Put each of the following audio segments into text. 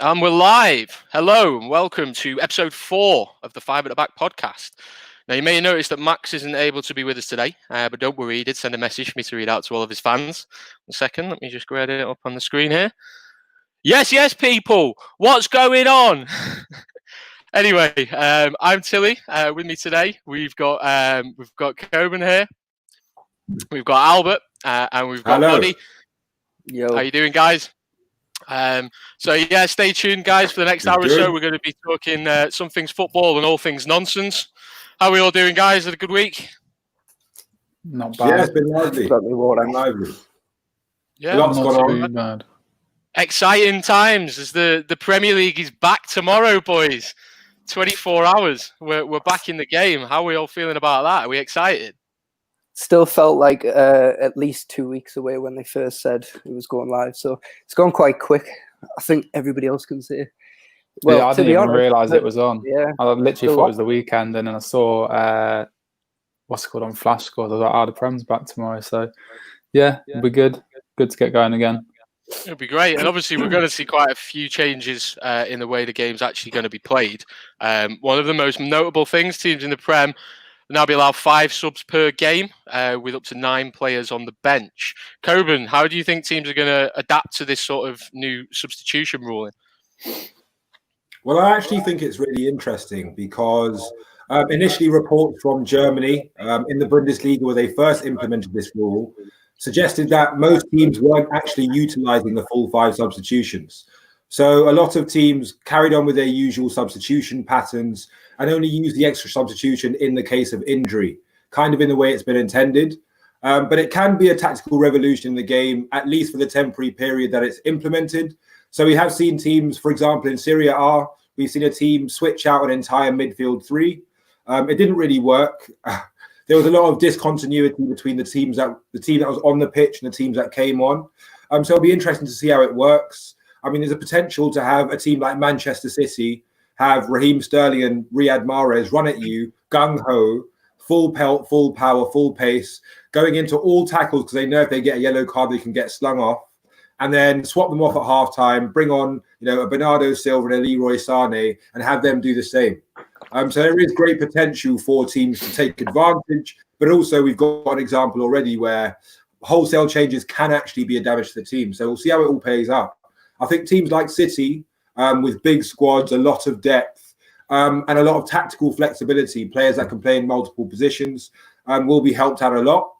And we're live. Hello and welcome to episode 4 of the Five at the Back podcast. Now, you may notice that Max isn't able to be with us today, but don't worry, he did send a message for me to read out to all of his fans. 1 second, let me just grab it up on the screen here. Yes, people, what's going on? Anyway, I'm Tilly. With me today, we've got Coben here, we've got Albert, and we've got Buddy. Yo. How you doing, guys? Stay tuned, guys. For the next hour or so, we're going to be talking some things football and all things nonsense. How are we all doing, guys? Had a good week? Not bad. Yeah, it's been lively. Yeah, Lots going on. Bad. Exciting times as the Premier League is back tomorrow, boys. 24 hours. We're back in the game. How are we all feeling about that? Are we excited? Still felt like at least 2 weeks away when they first said it was going live. So it's gone quite quick. I think everybody else can see it. Well, yeah, I didn't even realise it was on. Yeah, I literally thought it was the weekend, and then I saw what's it called on Flash Scores. I was like, the Prem's back tomorrow. So yeah, it'll be good. Good to get going again. It'll be great, and obviously we're going to see quite a few changes in the way the game's actually going to be played. One of the most notable things, teams in the Prem now be allowed 5 subs per game, with up to 9 players on the bench. Coben, how do you think teams are going to adapt to this sort of new substitution ruling? Well, I actually think it's really interesting because initially reports from Germany in the Bundesliga, where they first implemented this rule, suggested that most teams weren't actually utilising the full 5 substitutions. So a lot of teams carried on with their usual substitution patterns and only used the extra substitution in the case of injury, kind of in the way it's been intended. But it can be a tactical revolution in the game, at least for the temporary period that it's implemented. So we have seen teams, for example, in Serie A, we've seen a team switch out an entire midfield 3. It didn't really work. There was a lot of discontinuity between the team that was on the pitch and the teams that came on. So it'll be interesting to see how it works. I mean, there's a potential to have a team like Manchester City have Raheem Sterling and Riyad Mahrez run at you, gung-ho, full pelt, full power, full pace, going into all tackles because they know if they get a yellow card, they can get slung off, and then swap them off at halftime, bring on a Bernardo Silva and a Leroy Sané and have them do the same. So there is great potential for teams to take advantage, but also we've got an example already where wholesale changes can actually be a damage to the team. So we'll see how it all pays out. I think teams like City, with big squads, a lot of depth, and a lot of tactical flexibility, players that can play in multiple positions, will be helped out a lot.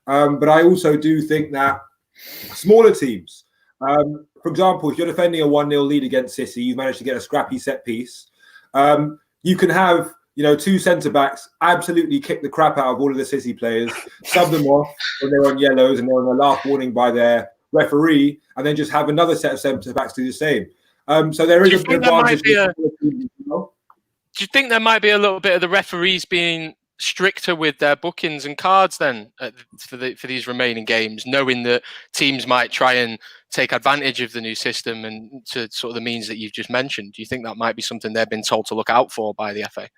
But I also do think that smaller teams, for example, if you're defending a 1-0 lead against City, you've managed to get a scrappy set piece. You can have 2 centre-backs absolutely kick the crap out of all of the City players, sub them off when they're on yellows and they're on the last warning by their referee, and then just have another set of centre-backs do the same. So there is a advantage. Do you think there might be a little bit of the referees being stricter with their bookings and cards then for these remaining games, knowing that teams might try and take advantage of the new system and to sort of the means that you've just mentioned? Do you think that might be something they've been told to look out for by the FA?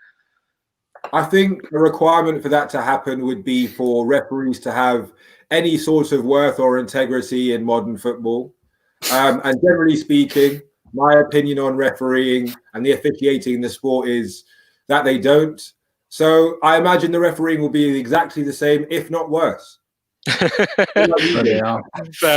I think a requirement for that to happen would be for referees to have any sort of worth or integrity in modern football. And generally speaking, my opinion on refereeing and the officiating in the sport is that they don't. So I imagine the refereeing will be exactly the same, if not worse. Fair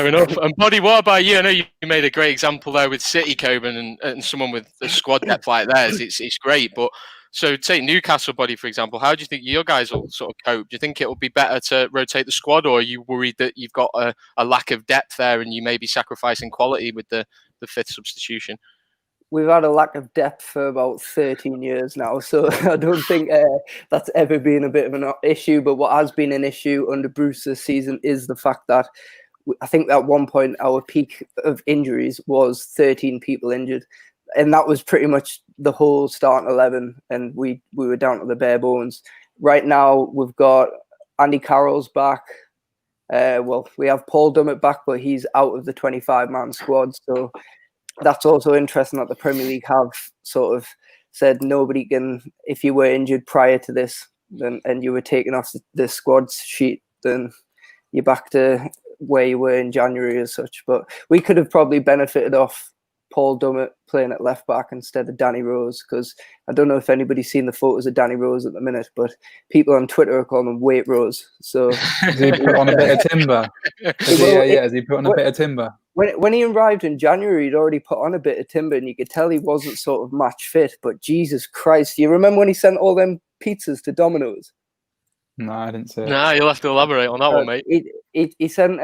enough. And Buddy, what about you? I know you made a great example there with City, Coben, and someone with the squad depth like theirs. It's great. But so take Newcastle, Buddy, for example. How do you think your guys will sort of cope? Do you think it will be better to rotate the squad, or are you worried that you've got a lack of depth there and you may be sacrificing quality with the 5th substitution? We've had a lack of depth for about 13 years now, so I don't think that's ever been a bit of an issue. But what has been an issue under Bruce this season is the fact that I think at one point our peak of injuries was 13 people injured, and that was pretty much the whole starting 11, and we were down to the bare bones. Right now we've got Andy Carroll's back. We have Paul Dummett back, but he's out of the 25-man squad, so that's also interesting that the Premier League have sort of said nobody can, if you were injured prior to this and you were taken off the squad sheet, then you're back to where you were in January as such. But we could have probably benefited off Paul Dummett playing at left back instead of Danny Rose, because I don't know if anybody's seen the photos of Danny Rose at the minute, but people on Twitter are calling him Weight Rose. So Has he put on a bit of timber? Has he put on a bit of timber? When he arrived in January, he'd already put on a bit of timber, and you could tell he wasn't sort of match fit. But Jesus Christ, you remember when he sent all them pizzas to Domino's? No, I didn't see it. Nah, you'll have to elaborate on that one, mate. He sent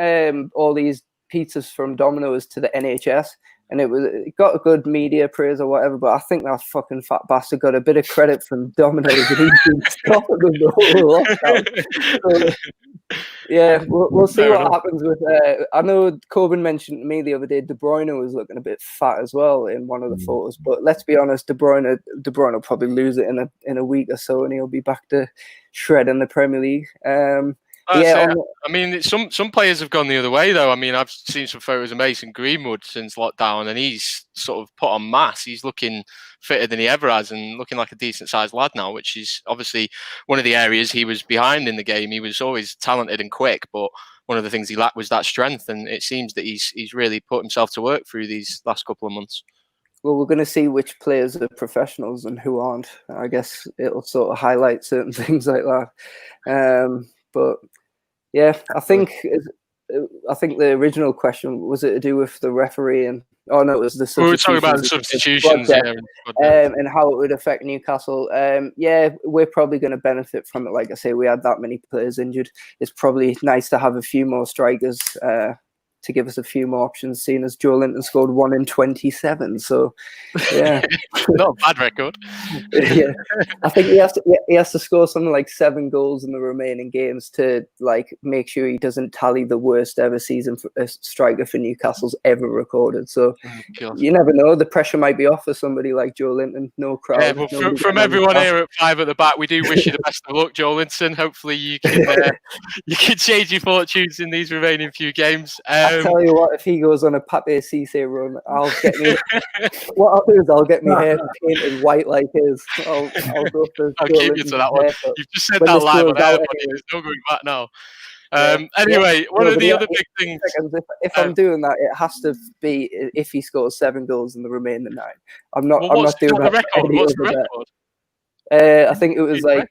all these pizzas from Domino's to the NHS, and it got a good media praise or whatever. But I think that fucking fat bastard got a bit of credit from Domino's, and he's been stopping them the whole lockdown. So, yeah, we'll see what happens with. I know Corbin mentioned to me the other day De Bruyne was looking a bit fat as well in one of the photos. But let's be honest, De Bruyne will probably lose it in a week or so, and he'll be back to shred in the Premier League. I mean, some players have gone the other way, though. I mean, I've seen some photos of Mason Greenwood since lockdown, and he's sort of put on mass. He's looking fitter than he ever has and looking like a decent-sized lad now, which is obviously one of the areas he was behind in the game. He was always talented and quick, but one of the things he lacked was that strength, and it seems that he's really put himself to work through these last couple of months. Well, we're going to see which players are professionals and who aren't. I guess it'll sort of highlight certain things like that. But yeah, I think the original question was it to do with the referee and no, it was the substitutions. We were talking about the substitutions, and how it would affect Newcastle. Yeah, we're probably going to benefit from it. Like I say, we had that many players injured. It's probably nice to have a few more strikers to give us a few more options, seeing as Joe Linton scored 1 in 27. So, yeah. Not a bad record. Yeah. I think he has to score something like 7 goals in the remaining games to like make sure he doesn't tally the worst ever season for a striker for Newcastle's ever recorded. So, you never know. The pressure might be off for somebody like Joe Linton. No crowd. Yeah, well, from everyone here at 5 at the Back, we do wish you the best of luck, Joe Linton. Hopefully you can change your fortunes in these remaining few games. I'll tell you what, if he goes on a Pape Cisse run, what I'll do is I'll get my hair painted white like his. I'll go for I'll keep you to that one. You've just said that live on air, there's no going back now. Anyway, one of the other big things. If I'm doing that, it has to be if he scores 7 goals in the remaining 9. I'm not doing that. What's the record? I think it was like.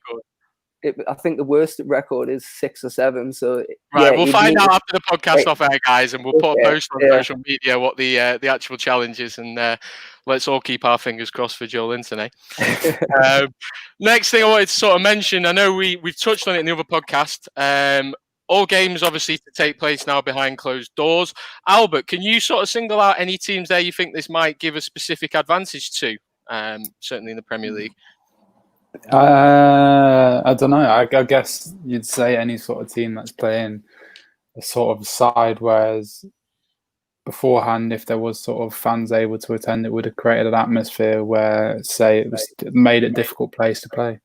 I think the worst record is 6 or 7. So right, we'll find out after the podcast off air, guys, and we'll put a post on social media what the actual challenge is, and let's all keep our fingers crossed for Joe Linton. Next thing I wanted to sort of mention, I know we've touched on it in the other podcast. All games obviously to take place now behind closed doors. Albert, can you sort of single out any teams there you think this might give a specific advantage to? Certainly in the Premier League. I don't know. I guess you'd say any sort of team that's playing a sort of side, whereas beforehand, if there was sort of fans able to attend, it would have created an atmosphere where, say, it made it a difficult place to play.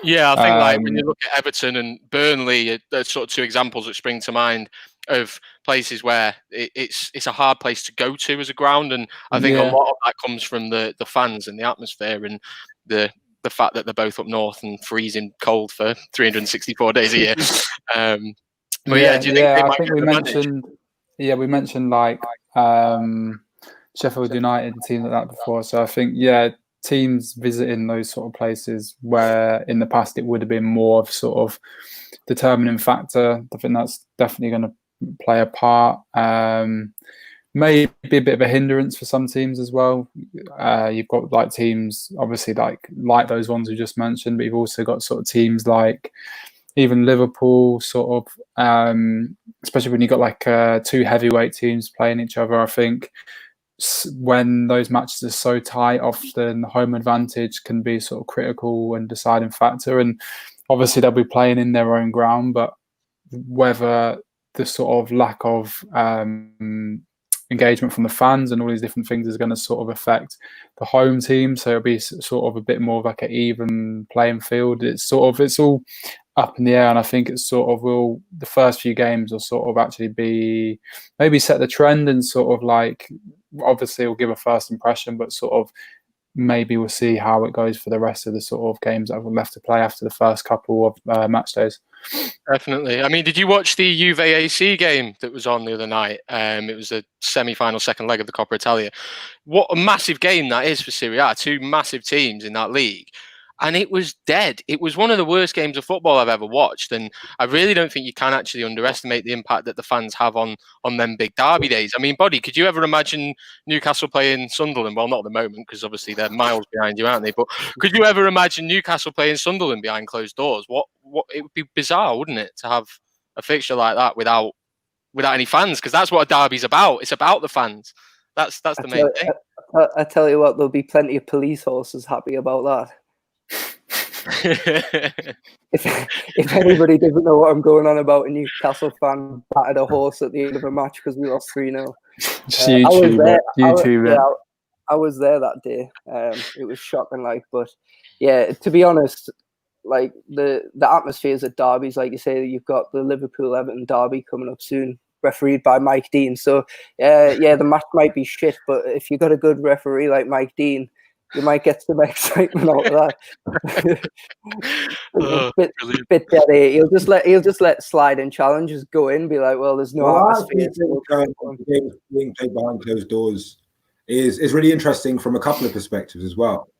Yeah, I think like when you look at Everton and Burnley, there's sort of 2 examples that spring to mind of places where it's a hard place to go to as a ground, and I think a lot of that comes from the fans and the atmosphere and the fact that they're both up north and freezing cold for 364 days a year. Do you think I think we mentioned like Sheffield United and teams like that before. So I think teams visiting those sort of places where in the past it would have been more of sort of determining factor. I think that's definitely going to play a part. Maybe a bit of a hindrance for some teams as well. You've got like teams, obviously like those ones we just mentioned, but you've also got sort of teams like even Liverpool, sort of, especially when you've got like 2 heavyweight teams playing each other. I think when those matches are so tight, often home advantage can be sort of critical and deciding factor. And obviously they'll be playing in their own ground, but whether the sort of lack of engagement from the fans and all these different things is going to sort of affect the home team, so it'll be sort of a bit more of like an even playing field. It's all up in the air, and I think it's sort of the first few games will sort of actually be maybe set the trend and sort of like obviously will give a first impression, but sort of maybe we'll see how it goes for the rest of the sort of games that are left to play after the first couple of match days. Definitely. I mean, did you watch the Juve AC game that was on the other night? It was the semi-final second leg of the Coppa Italia. What a massive game that is for Serie A. Two massive teams in that league. And it was dead. It was one of the worst games of football I've ever watched. And I really don't think you can actually underestimate the impact that the fans have on them big derby days. I mean, Buddy, could you ever imagine Newcastle playing Sunderland? Well, not at the moment, because obviously they're miles behind you, aren't they? But could you ever imagine Newcastle playing Sunderland behind closed doors? What it would be bizarre, wouldn't it, to have a fixture like that without any fans? Because that's what a derby's about. It's about the fans. That's the main thing. I tell you what, there'll be plenty of police horses happy about that. if anybody doesn't know what I'm going on about, a Newcastle fan battered a horse at the end of a match because we lost 3-0. I was there that day. It was shocking, but yeah, to be honest, the atmospheres at derbies, like you say, you've got the Liverpool-Everton derby coming up soon, refereed by Mike Dean. So the match might be shit, but if you've got a good referee like Mike Dean, you might get some excitement out of that. bit dead. He'll just let sliding challenges go in. Be like, well, there's no atmosphere. Being played behind closed doors is really interesting from a couple of perspectives as well.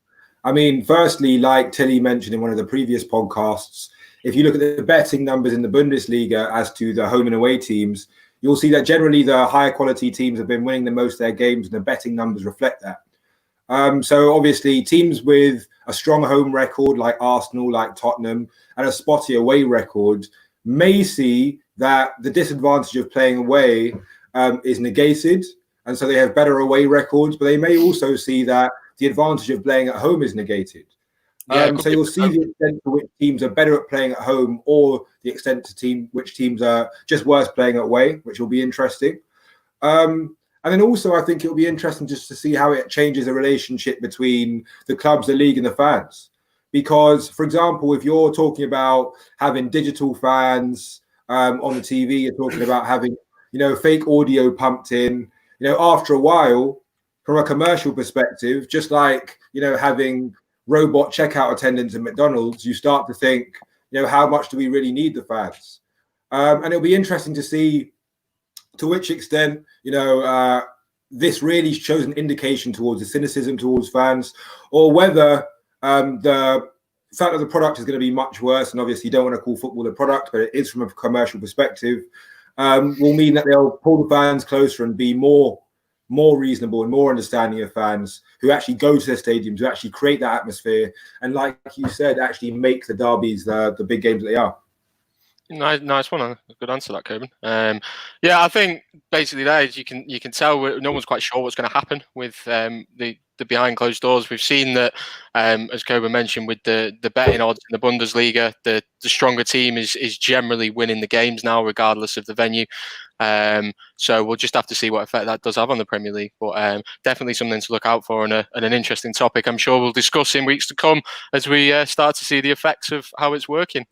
I mean, firstly, like Tilly mentioned in one of the previous podcasts, if you look at the betting numbers in the Bundesliga as to the home and away teams, you'll see that generally the higher quality teams have been winning the most of their games, and the betting numbers reflect that. So obviously teams with a strong home record like Arsenal, like Tottenham, and a spotty away record may see that the disadvantage of playing away is negated, and so they have better away records, but they may also see that the advantage of playing at home is negated. So you'll see the extent to which teams are better at playing at home, or the extent to which teams are just worse playing away, which will be interesting. And then also, I think it'll be interesting just to see how it changes the relationship between the clubs, the league, and the fans. Because, for example, if you're talking about having digital fans on the TV, you're talking about having, fake audio pumped in. After a while, from a commercial perspective, just like, having robot checkout attendants at McDonald's, you start to think, how much do we really need the fans? And it'll be interesting to see to which extent, this really shows an indication towards the cynicism towards fans, or whether the fact that the product is going to be much worse, and obviously you don't want to call football a product, but it is from a commercial perspective, will mean that they'll pull the fans closer and be more reasonable and more understanding of fans who actually go to their stadiums, who actually create that atmosphere, and like you said, actually make the derbies the big games that they are. Nice one. Good answer, that, Coben. I think basically that is you can tell no one's quite sure what's going to happen with the behind closed doors. We've seen that, as Coben mentioned, with the betting odds in the Bundesliga, the stronger team is generally winning the games now, regardless of the venue. So we'll just have to see what effect that does have on the Premier League. But definitely something to look out for, and an interesting topic I'm sure we'll discuss in weeks to come as we start to see the effects of how it's working.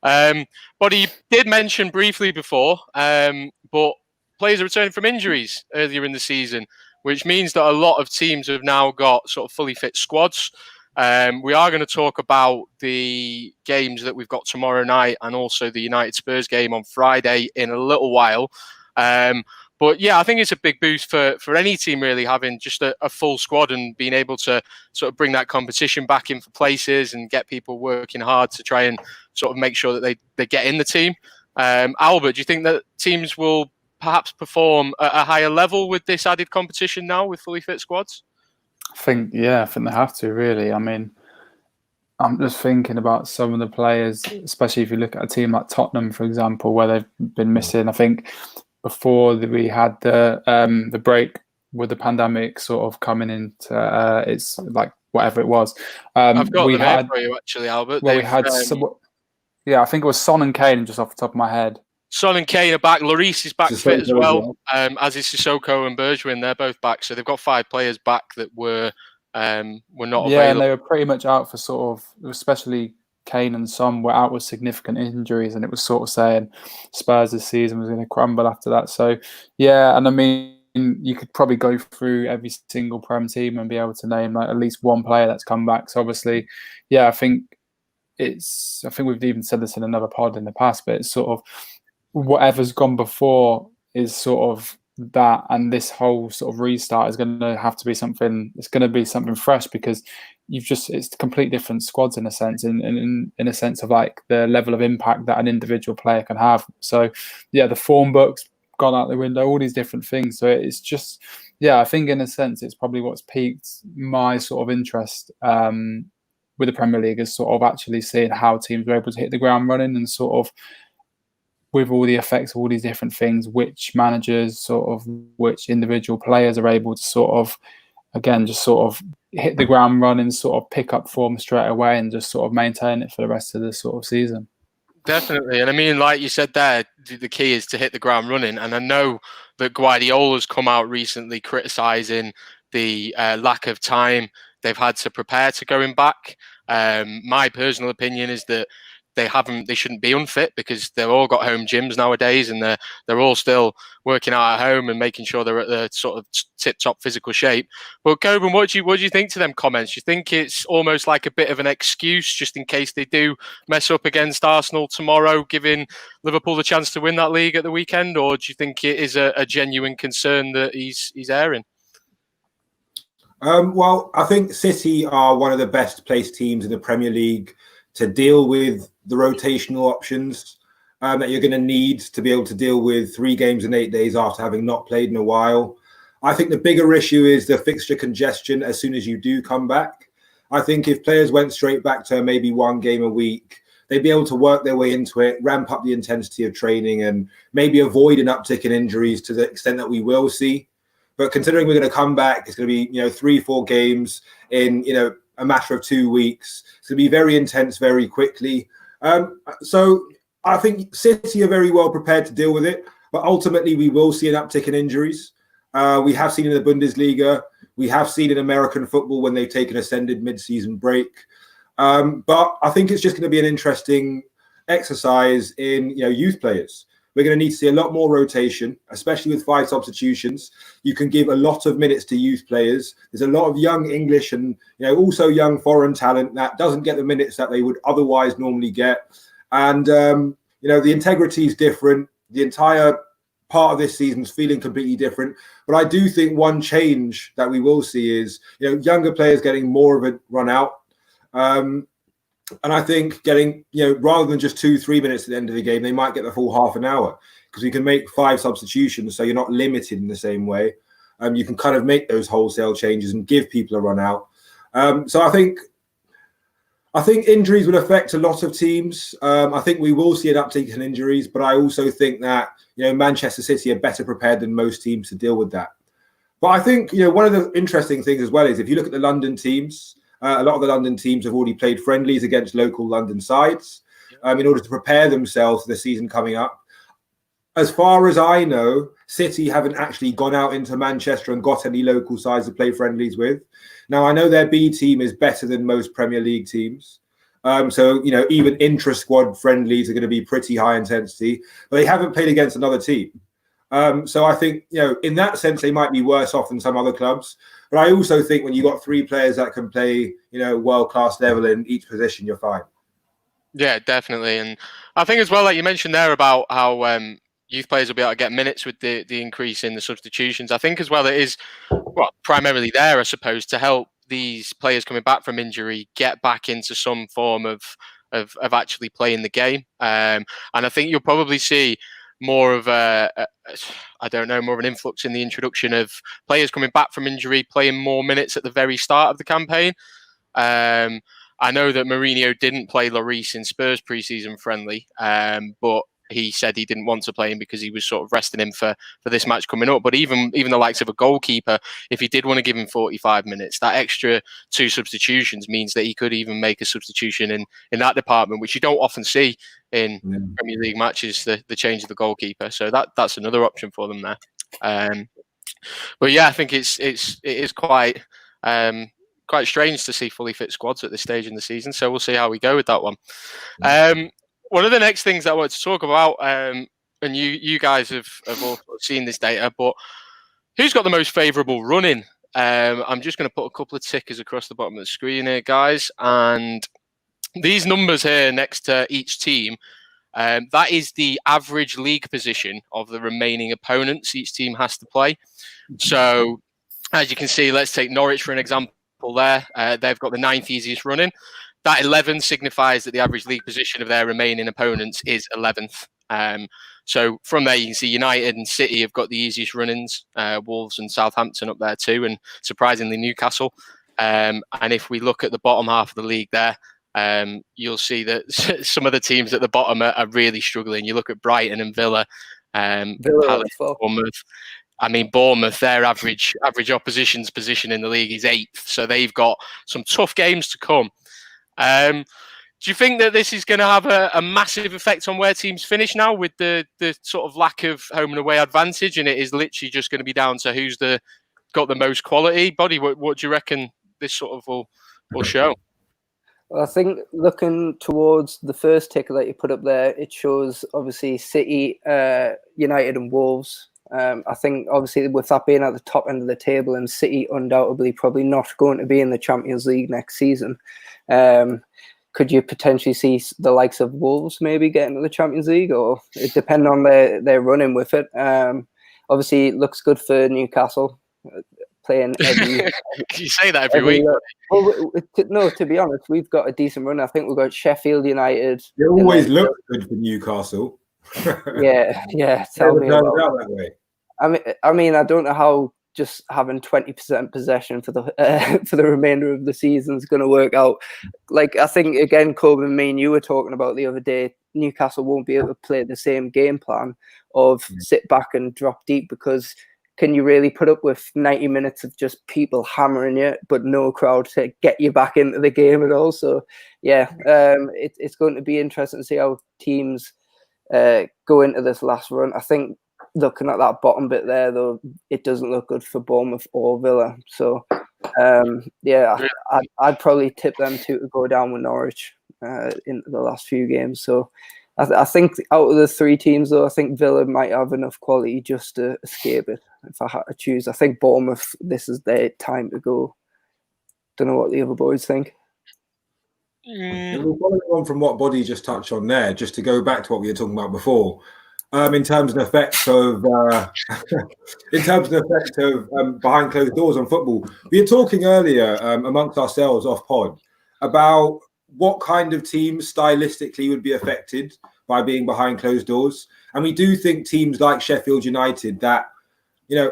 But he did mention briefly before, but players are returning from injuries earlier in the season, which means that a lot of teams have now got sort of fully fit squads. We are going to talk about the games that we've got tomorrow night, and also the United Spurs game on Friday in a little while. But yeah, I think it's a big boost for any team really, having just a full squad and being able to sort of bring that competition back in for places and get people working hard to try and sort of make sure that they get in the team. Albert, do you think that teams will perhaps perform at a higher level with this added competition now with fully fit squads? I think they have to, really. I mean, I'm just thinking about some of the players, especially if you look at a team like Tottenham, for example, where they've been missing. I think before we had the break with the pandemic sort of coming into it's like whatever it was. I've got them here for you, actually, Albert. Well, we had I think it was Son and Kane, just off the top of my head. Son and Kane are back. Lloris is back fit as well, as is Sissoko and Bergwijn. They're both back, so they've got 5 players back that were not available. Yeah, and they were pretty much out for sort of, especially Kane and Son were out with significant injuries, and it was sort of saying Spurs this season was going to crumble after that. So yeah, and I mean, you could probably go through every single Prem team and be able to name like at least one player that's come back. So obviously, yeah, I think we've even said this in another pod in the past, but it's sort of whatever's gone before is sort of that, and this whole sort of restart is going to have to be something. It's going to be something fresh because it's completely different squads in a sense, in a sense of like the level of impact that an individual player can have. So yeah, the form book's gone out the window, all these different things. So it's just, yeah, I think in a sense it's probably what's piqued my sort of interest with the Premier League, is sort of actually seeing how teams are able to hit the ground running, and sort of with all the effects of all these different things, which managers, which individual players are able to sort of, again, just sort of hit the ground running, sort of pick up form straight away and just sort of maintain it for the rest of the sort of season. Definitely. And I mean, like you said there, the key is to hit the ground running. And I know that Guardiola's come out recently criticising the lack of time they've had to prepare to going back. My personal opinion is that they shouldn't be unfit, because they've all got home gyms nowadays, and they're all still working out at home and making sure they're at the sort of tip-top physical shape. But Coben, what do you think to them comments? Do you think it's almost like a bit of an excuse just in case they do mess up against Arsenal tomorrow, giving Liverpool the chance to win that league at the weekend, or do you think it is a genuine concern that he's airing? Well, I think City are one of the best placed teams in the Premier League to deal with the rotational options that you're going to need to be able to deal with 3 games in 8 days after having not played in a while. I think the bigger issue is the fixture congestion as soon as you do come back. I think if players went straight back to maybe 1 game a week, they'd be able to work their way into it, ramp up the intensity of training, and maybe avoid an uptick in injuries to the extent that we will see. But considering we're going to come back, it's going to be 3-4 games in a matter of 2 weeks. It's going to be very intense very quickly. So I think City are very well prepared to deal with it, but ultimately we will see an uptick in injuries. We have seen in the Bundesliga, we have seen in American football when they've taken extended mid-season break. But I think it's just going to be an interesting exercise in youth players. We're going to need to see a lot more rotation, especially with 5 substitutions. You can give a lot of minutes to youth players. There's a lot of young English and also young foreign talent that doesn't get the minutes that they would otherwise normally get. And the integrity is different. The entire part of this season is feeling completely different. But I do think one change that we will see is younger players getting more of a run out. And I think getting, rather than just 2-3 minutes at the end of the game, they might get the full half an hour, because you can make 5 substitutions. So you're not limited in the same way. You can kind of make those wholesale changes and give people a run out. So I think injuries will affect a lot of teams. I think we will see an uptick in injuries, but I also think that, Manchester City are better prepared than most teams to deal with that. But I think, one of the interesting things as well is if you look at the London teams, a lot of the London teams have already played friendlies against local London sides in order to prepare themselves for the season coming up. As far as I know, City haven't actually gone out into Manchester and got any local sides to play friendlies with. Now, I know their B team is better than most Premier League teams. So, even intra-squad friendlies are going to be pretty high intensity, but they haven't played against another team. So I think, in that sense, they might be worse off than some other clubs. But I also think when you've got 3 players that can play, world-class level in each position, you're fine. Yeah, definitely. And I think as well, like you mentioned there about how youth players will be able to get minutes with the increase in the substitutions. I think as well it is primarily there, I suppose, to help these players coming back from injury get back into some form of actually playing the game. And I think you'll probably see more of more of an influx in the introduction of players coming back from injury, playing more minutes at the very start of the campaign. I know that Mourinho didn't play Lloris in Spurs pre-season friendly, but he said he didn't want to play him because he was sort of resting him for this match coming up. But even the likes of a goalkeeper, if he did want to give him 45 minutes, that extra 2 substitutions means that he could even make a substitution in that department, which you don't often see in Premier League matches, the change of the goalkeeper. So that's another option for them there. But yeah, I think it is quite strange to see fully fit squads at this stage in the season. So we'll see how we go with that one. One of the next things I wanted to talk about, and you guys have also seen this data, but Who's got the most favourable running? I'm just going to put a couple of tickers across the bottom of the screen here, guys. And these numbers here next to each team, that is the average league position of the remaining opponents each team has to play. So, as you can see, let's take Norwich for an example there. They've got the 9th easiest running. That 11 signifies that the average league position of their remaining opponents is 11th. So from there, you can see United and City have got the easiest run-ins, Wolves and Southampton up there too, and surprisingly Newcastle. And if we look at the bottom half of the league there, you'll see that some of the teams at the bottom are really struggling. You look at Brighton and Villa, Palace, Bournemouth. I mean, Bournemouth, their average opposition's position in the league is 8th, so they've got some tough games to come. Do you think that this is going to have a massive effect on where teams finish now with the sort of lack of home and away advantage, and it is literally just going to be down to who's got the most quality? Buddy, what do you reckon this sort of will show? Well, I think looking towards the first ticker that you put up there, it shows obviously City, United and Wolves. I think obviously with that being at the top end of the table and City undoubtedly probably not going to be in the Champions League next season, could you potentially see the likes of Wolves maybe getting to the Champions League, or it depends on their running with it? Obviously, it looks good for Newcastle playing every. You say that every week. Well, no, to be honest, we've got a decent run. I think we've got Sheffield United. It always looks good for Newcastle. Yeah. Tell me about that way. I mean, I don't know how just having 20% possession for the remainder of the season is going to work out. Like, I think, again, Corbin, me and you were talking about the other day, Newcastle won't be able to play the same game plan of sit back and drop deep, because can you really put up with 90 minutes of just people hammering you, but no crowd to get you back into the game at all? So, yeah, it's going to be interesting to see how teams go into this last run. I think looking at that bottom bit there, though, it doesn't look good for Bournemouth or Villa. So, I'd probably tip them to go down with Norwich in the last few games. So, I think out of the 3 teams, though, I think Villa might have enough quality just to escape it. If I had to choose, I think Bournemouth, this is their time to go. Don't know what the other boys think. We'll follow on from what Body just touched on there, just to go back to what we were talking about before. In terms of the effects of behind closed doors on football, we were talking earlier amongst ourselves off pod about what kind of teams stylistically would be affected by being behind closed doors, and we do think teams like Sheffield United that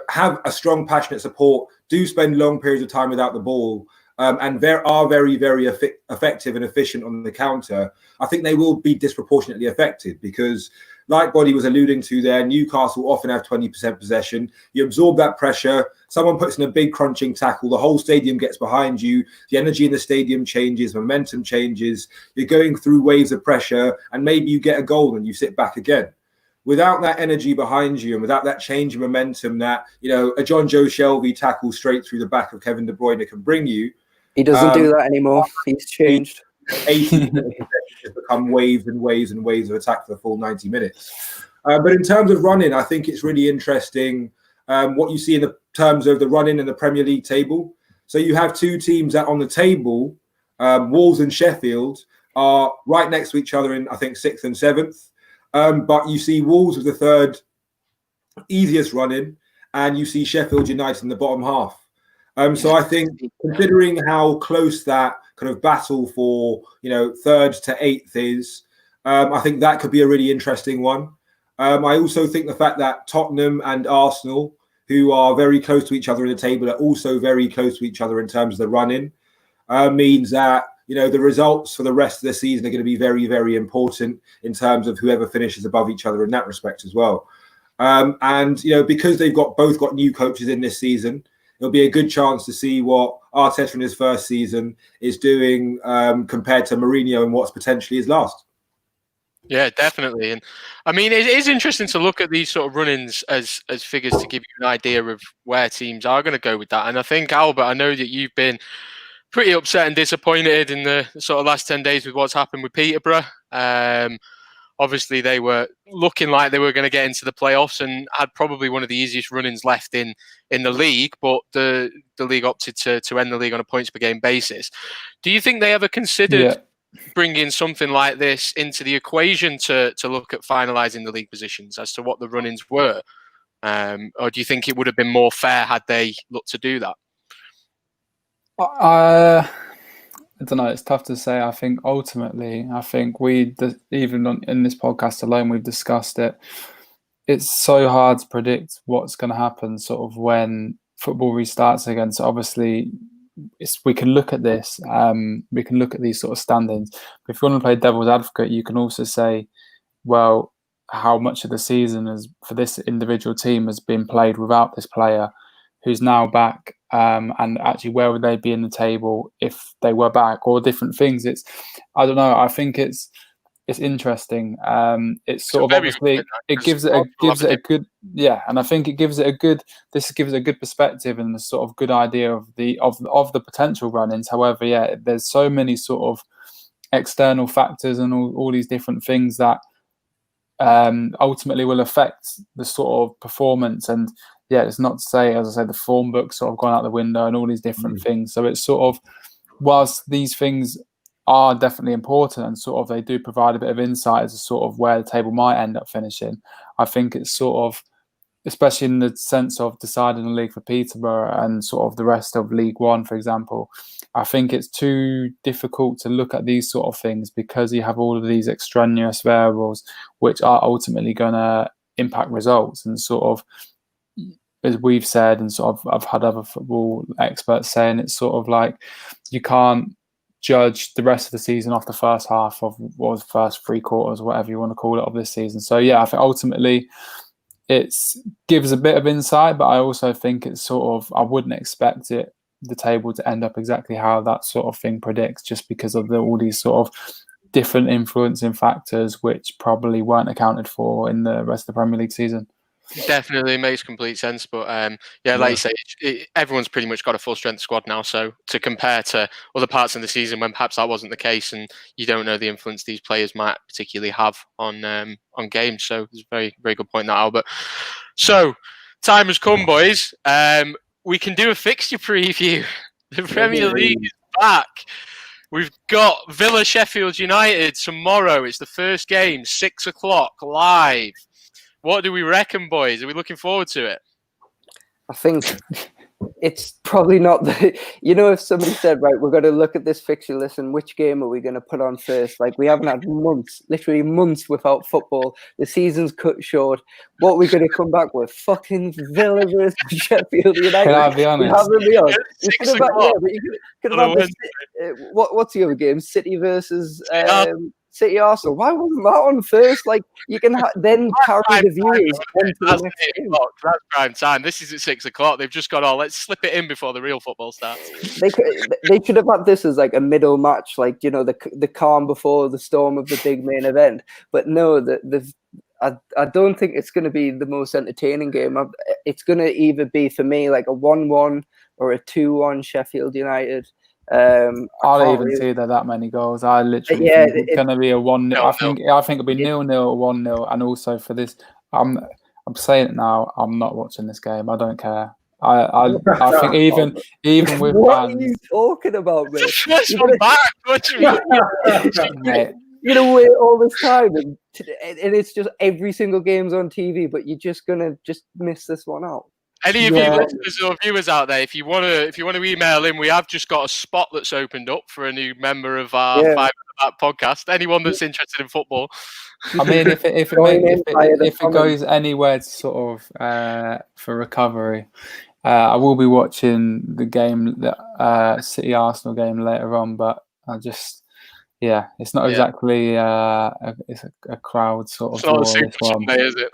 have a strong, passionate support, do spend long periods of time without the ball, and are very, very effective and efficient on the counter. I think they will be disproportionately affected because, like Body was alluding to there, Newcastle often have 20% possession. You absorb that pressure. Someone puts in a big crunching tackle. The whole stadium gets behind you. The energy in the stadium changes. Momentum changes. You're going through waves of pressure, and maybe you get a goal and you sit back again. Without that energy behind you and without that change in momentum that, a John Joe Shelby tackle straight through the back of Kevin De Bruyne can bring you. He doesn't do that anymore. He's changed. 80 just become waves and waves and waves of attack for the full 90 minutes. But in terms of running, I think it's really interesting what you see in the terms of the running in the Premier League table. So you have 2 teams that on the table, Wolves and Sheffield, are right next to each other in, I think, 6th and 7th. But you see Wolves with the 3rd easiest running, and you see Sheffield United in the bottom half. So I think, considering how close that kind of battle for 3rd to 8th is, I think that could be a really interesting one. I also think the fact that Tottenham and Arsenal, who are very close to each other in the table, are also very close to each other in terms of the run-in, means that the results for the rest of the season are going to be very, very important in terms of whoever finishes above each other in that respect as well. And because they've both got new coaches in this season, it'll be a good chance to see what Arteta in his first season is doing compared to Mourinho and what's potentially his last. Yeah, definitely. And I mean, it is interesting to look at these sort of run-ins as figures to give you an idea of where teams are going to go with that. And I think, Albert, I know that you've been pretty upset and disappointed in the sort of last 10 days with what's happened with Peterborough. obviously they were looking like they were going to get into the playoffs and had probably one of the easiest run-ins left in the league, but the league opted to end the league on a points per game basis. Do you think they ever considered bringing something like this into the equation to look at finalising the league positions as to what the run-ins were? Or do you think it would have been more fair had they looked to do that? I don't know. It's tough to say. I think ultimately, even in this podcast alone, we've discussed it. It's so hard to predict what's going to happen sort of when football restarts again. So obviously, we can look at this. We can look at these sort of standings. But if you want to play devil's advocate, you can also say, well, how much of the season for this individual team has been played without this player who's now back, and actually where would they be in the table if they were back, or different things. I don't know. I think it's interesting. It's sort of obviously it gives it a good and I think gives it a good perspective and the sort of good idea of the potential run-ins. However, there's so many sort of external factors and all these different things that ultimately will affect the sort of performance. And it's not to say, as I say, the form book sort of gone out the window and all these different things. So it's sort of, whilst these things are definitely important and sort of they do provide a bit of insight as to sort of where the table might end up finishing, I think it's sort of, especially in the sense of deciding the league for Peterborough and sort of the rest of League One, for example, I think it's too difficult to look at these sort of things because you have all of these extraneous variables which are ultimately going to impact results. And sort of, as we've said, and sort of I've had other football experts saying, it's sort of like you can't judge the rest of the season off the first half of the first 3 quarters, whatever you want to call it, of this season. So I think ultimately it gives a bit of insight, but I also think it's sort of, I wouldn't expect the table to end up exactly how that sort of thing predicts, just because of all these sort of different influencing factors which probably weren't accounted for in the rest of the Premier League season. Definitely makes complete sense, but like you say, everyone's pretty much got a full strength squad now. So to compare to other parts of the season when perhaps that wasn't the case, and you don't know the influence these players might particularly have on games. So it's a very, very good point, that, Albert. So time has come, boys. We can do a fixture preview. The Premier League is back. We've got Villa Sheffield United tomorrow. It's the first game, 6 o'clock live. What do we reckon, boys? Are we looking forward to it? I think it's probably not if somebody said, right, we're going to look at this fixture list and which game are we going to put on first? Like, we haven't had literally months without football. The season's cut short. What are we going to come back with? Fucking Villa versus Sheffield United. Can I be honest? What's the other game? City versus... City Arsenal. Why wasn't that on first? Like, you can then carry the viewers onto the next game. That's prime time. This is at 6 o'clock. They've just gone, let's slip it in before the real football starts. They should have had this as like a middle match, like, the calm before the storm of the big main event. But no, I don't think it's going to be the most entertaining game. It's going to either be, for me, like a 1-1 or a 2-1 Sheffield United. I don't even see that many goals. I literally think it's going to be a 1-0. I think it'll be 0-0 or 1-0. And also for this, I'm saying it now, I'm not watching this game. I don't care. I think even with what fans, are you talking about, mate? What do you mean? You're gonna wait all this time, and it's just every single game's on TV, but you're just gonna miss this one out. Any of you listeners or viewers out there, if you want to email in, we have just got a spot that's opened up for a new member of our Five at the Back podcast. Anyone that's interested in football. I mean, if it goes anywhere to sort of for recovery, I will be watching the game, the City Arsenal game later on. But I just, it's not exactly it's a crowd sort of. It's not a Super Sunday, is it?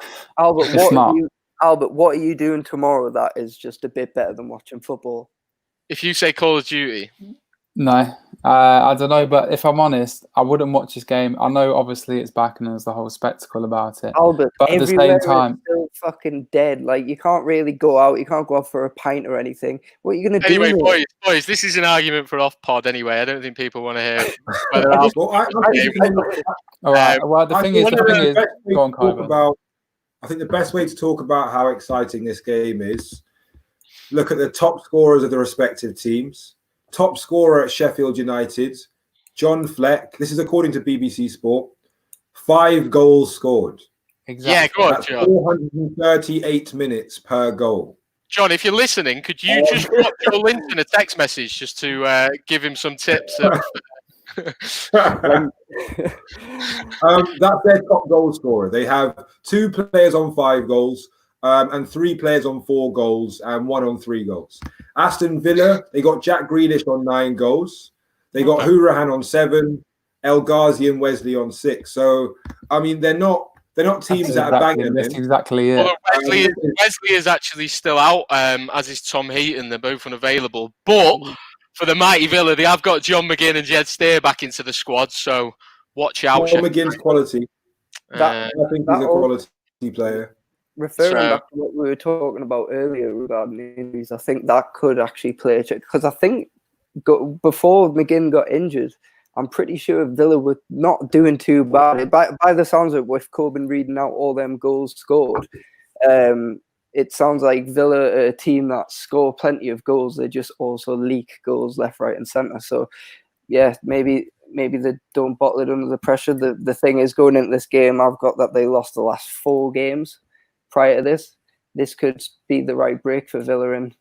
Albert, what are you doing tomorrow that is just a bit better than watching football? If you say Call of Duty. No, I don't know, but if I'm honest, I wouldn't watch this game. I know, obviously, it's back and there's the whole spectacle about it. Albert, but at the same time, it's still fucking dead. Like, you can't really go out. You can't go out for a pint or anything. What are you going to do? Anyway, boys, this is an argument for off pod. Anyway, I don't think people want to hear. All right. Well, the thing is, go on, Kyber. I think the best way to talk about how exciting this game is, look at the top scorers of the respective teams. Top scorer at Sheffield United, John Fleck. This is according to BBC Sport. 5 goals scored. Exactly. Yeah, go on, That's John. 438 minutes per goal. John, if you're listening, could you just drop your link in a text message just to give him some tips? That's their top goal scorer. They have 2 players on 5 goals, and 3 players on 4 goals, and 1 on 3 goals. Aston Villa, they got Jack Grealish on 9 goals. They got Hourihane on 7, El Ghazi and Wesley on 6. So, I mean, they're not teams that are banging them. That's exactly it. Well, Wesley is actually still out, as is Tom Heaton. They're both unavailable. But for the mighty Villa, they have got John McGinn and Jed Steer back into the squad. So watch out. John McGinn's quality. I think he's a quality player. Referring back to what we were talking about earlier regarding injuries, I think that could actually play a trick. Because I think before McGinn got injured, I'm pretty sure Villa were not doing too bad. By the sounds of it, with Corbin reading out all them goals scored, it sounds like Villa are a team that score plenty of goals. They just also leak goals left, right, and centre. So, yeah, maybe they don't bottle it under the pressure. The thing is, going into this game, I've got that they lost the last 4 games prior to this. This could be the right break for Villa, and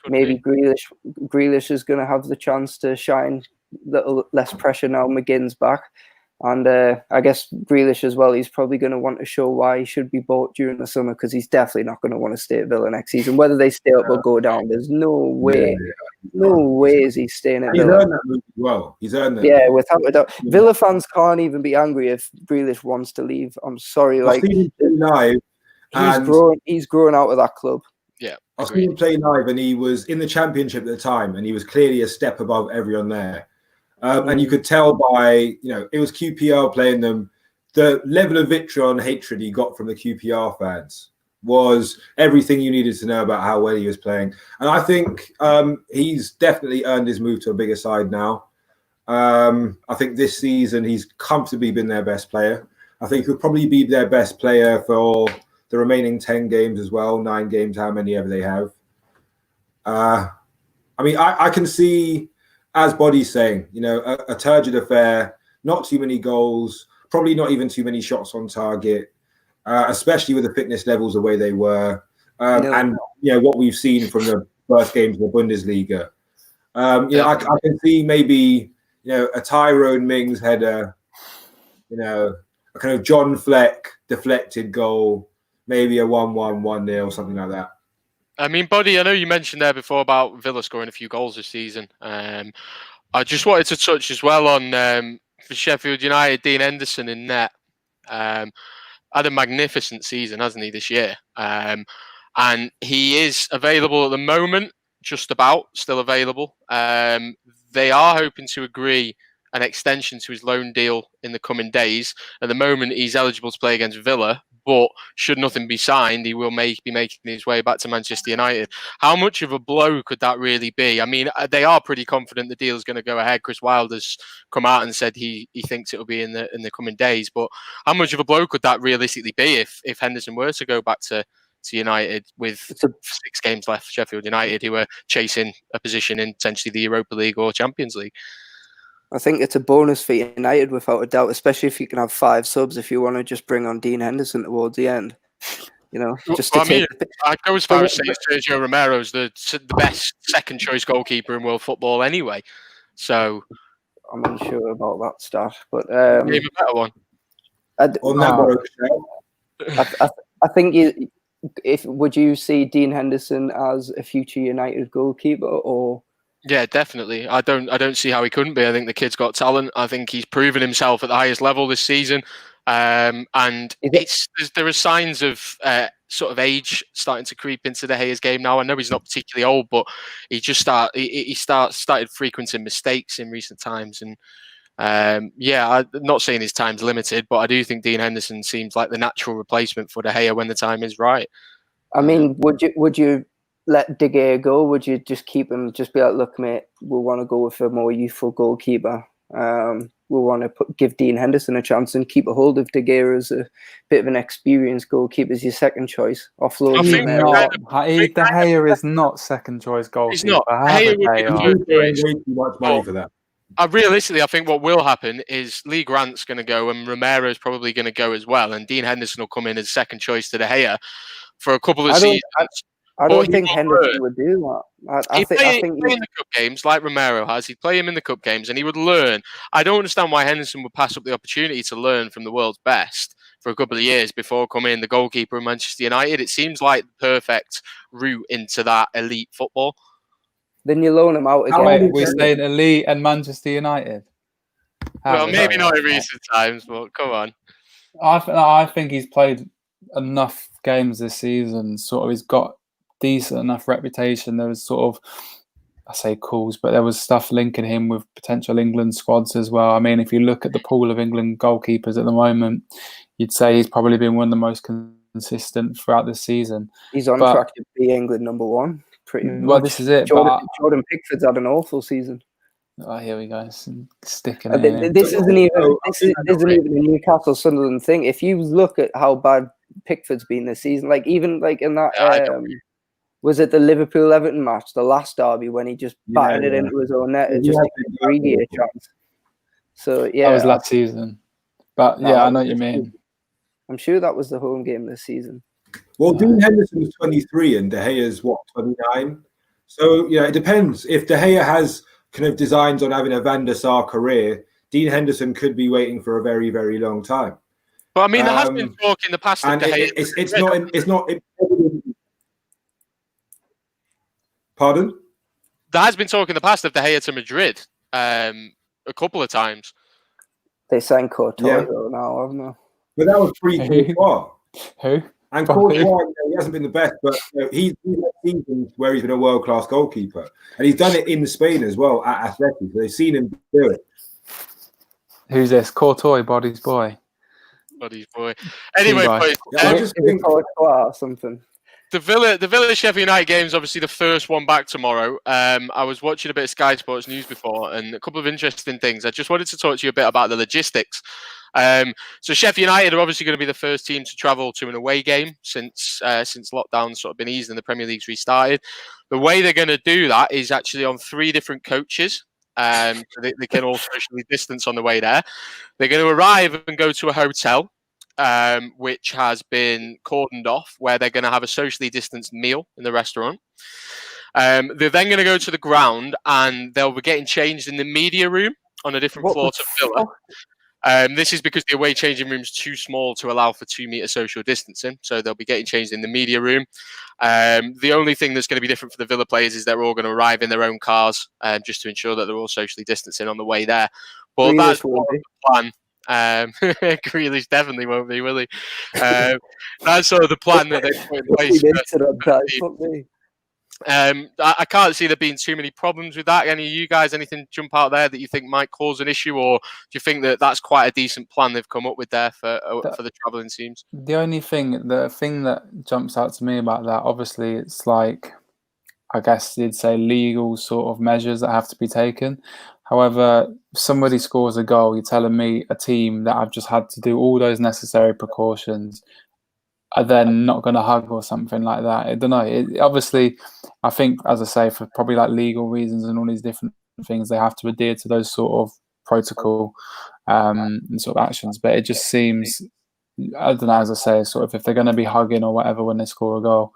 maybe Grealish is going to have the chance to shine. Little less pressure now. McGinn's back, and I guess Grealish as well. He's probably going to want to show why he should be bought during the summer, because he's definitely not going to want to stay at Villa next season. Whether they stay up or go down, there's no way is he staying at Villa. He's earned that move as well. He's earned that. Yeah, without a doubt. Villa fans can't even be angry if Grealish wants to leave. I'm sorry, I've seen him live. He's grown out of that club. Yeah, I've seen him play live, and he was in the Championship at the time, and he was clearly a step above everyone there. And you could tell by, it was QPR playing them. The level of vitriol and hatred he got from the QPR fans was everything you needed to know about how well he was playing. And I think he's definitely earned his move to a bigger side now. I think this season he's comfortably been their best player. I think he'll probably be their best player for the remaining 10 games as well, 9 games, how many ever they have. I can see, as Body's saying, a turgid affair, not too many goals, probably not even too many shots on target, especially with the fitness levels the way they were, and what we've seen from the first games of the Bundesliga. I can see maybe a Tyrone Mings header, a kind of John Fleck deflected goal, maybe a 1-1, 1-0, something like that. I mean, Buddy, I know you mentioned there before about Villa scoring a few goals this season. I just wanted to touch as well on, for Sheffield United, Dean Henderson in net. Had a magnificent season, hasn't he, this year? And he is available at the moment, just about still available. They are hoping to agree an extension to his loan deal in the coming days. At the moment, he's eligible to play against Villa, but should nothing be signed, he will be making his way back to Manchester United. How much of a blow could that really be? I mean, they are pretty confident the deal is going to go ahead. Chris Wilder's come out and said he thinks it will be in the coming days. But how much of a blow could that realistically be if Henderson were to go back to United with 6 games left? Sheffield United, who are chasing a position in potentially the Europa League or Champions League. I think it's a bonus for United without a doubt, especially if you can have 5 subs if you want to just bring on Dean Henderson towards the end. I'd go as far as saying Sergio Romero's the best second choice goalkeeper in world football anyway. So I'm unsure about that stat, but even a better one. I think would you see Dean Henderson as a future United goalkeeper or? Yeah, definitely. I don't see how he couldn't be. I think the kid's got talent. I think he's proven himself at the highest level this season. And there are signs of sort of age starting to creep into De Gea's game now. I know he's not particularly old, but he just started frequenting mistakes in recent times. And I'm not saying his time's limited, but I do think Dean Henderson seems like the natural replacement for De Gea when the time is right. I mean, would you let De Gea go? Would you just keep him? Just be like, look, mate, we want to go with a more youthful goalkeeper. we want to give Dean Henderson a chance and keep a hold of De Gea as a bit of an experienced goalkeeper as your second choice. Offload I He's think him. not. De Gea is not second choice goalkeeper. He's not. Have Gea a would be day the off. first He's paying choice. way too much money for that. Realistically, I think what will happen is Lee Grant's going to go and Romero's probably going to go as well, and Dean Henderson will come in as second choice to De Gea for a couple of seasons. I don't think he Henderson would do that. I think play in the cup games like Romero has. He'd play him in the cup games, and he would learn. I don't understand why Henderson would pass up the opportunity to learn from the world's best for a couple of years before coming the goalkeeper of Manchester United. It seems like the perfect route into that elite football. Then you loan him out again. Wait, we're saying elite and Manchester United. Well, maybe not in recent times, but come on. I think he's played enough games this season. Sort of, he's got decent enough reputation. There was sort of, I say calls, but there was stuff linking him with potential England squads as well. I mean, if you look at the pool of England goalkeepers at the moment, you'd say he's probably been one of the most consistent throughout the season. He's on track to be England number one. Pretty much. Well, this is it. Jordan Pickford's had an awful season. Oh, here we go. Sticking this isn't even a Newcastle Sunderland thing. If you look at how bad Pickford's been this season, like even like in that was it the Liverpool Everton match, the last derby, when he just batted it into his own net and just greedy a chance. So yeah, that was last season. But I know what you mean. I'm sure that was the home game this season. Well, Dean Henderson's 23 and De Gea's 29. So it depends. If De Gea has kind of designs on having a Van der Sar career, Dean Henderson could be waiting for a very, very long time. But I mean, there has been talk in the past. And it's not. Pardon? There has been talk in the past of De Gea to Madrid a couple of times. They signed Courtois now, haven't they? But that was pre-Courtois. Who? And Courtois, he hasn't been the best, but he's had seasons where he's been a world-class goalkeeper. And he's done it in Spain as well at Athletic. So they've seen him do it. Who's this? Courtois, Body's boy. Body's boy. Anyway, boys, I just think Courtois or something. The Villa Sheffield United game is obviously the first one back tomorrow. I was watching a bit of Sky Sports News before, and a couple of interesting things. I just wanted to talk to you a bit about the logistics. So Sheffield United are obviously going to be the first team to travel to an away game since lockdown's sort of been eased and the Premier League's restarted. The way they're going to do that is actually on 3 different coaches. So they can all socially distance on the way there. They're going to arrive and go to a hotel, which has been cordoned off, where they're going to have a socially distanced meal in the restaurant. They're then going to go to the ground and they'll be getting changed in the media room on a different floor to Villa. This is because the away changing room is too small to allow for 2 meter social distancing. So they'll be getting changed in the media room. The only thing that's going to be different for the Villa players is they're all going to arrive in their own cars, just to ensure that they're all socially distancing on the way there. But that's the plan. Grealish definitely won't be, will he? That's sort of the plan that they put in place. I can't see there being too many problems with that. Any of you guys, anything jump out there that you think might cause an issue, or do you think that that's quite a decent plan they've come up with there for the travelling teams? The thing that jumps out to me about that, obviously, it's like, I guess you'd say legal sort of measures that have to be taken. However, if somebody scores a goal, you're telling me a team that I've just had to do all those necessary precautions are then not going to hug or something like that. I don't know. Obviously, I think, as I say, for probably like legal reasons and all these different things, they have to adhere to those sort of protocol and sort of actions. But it just seems, I don't know, as I say, sort of if they're going to be hugging or whatever when they score a goal,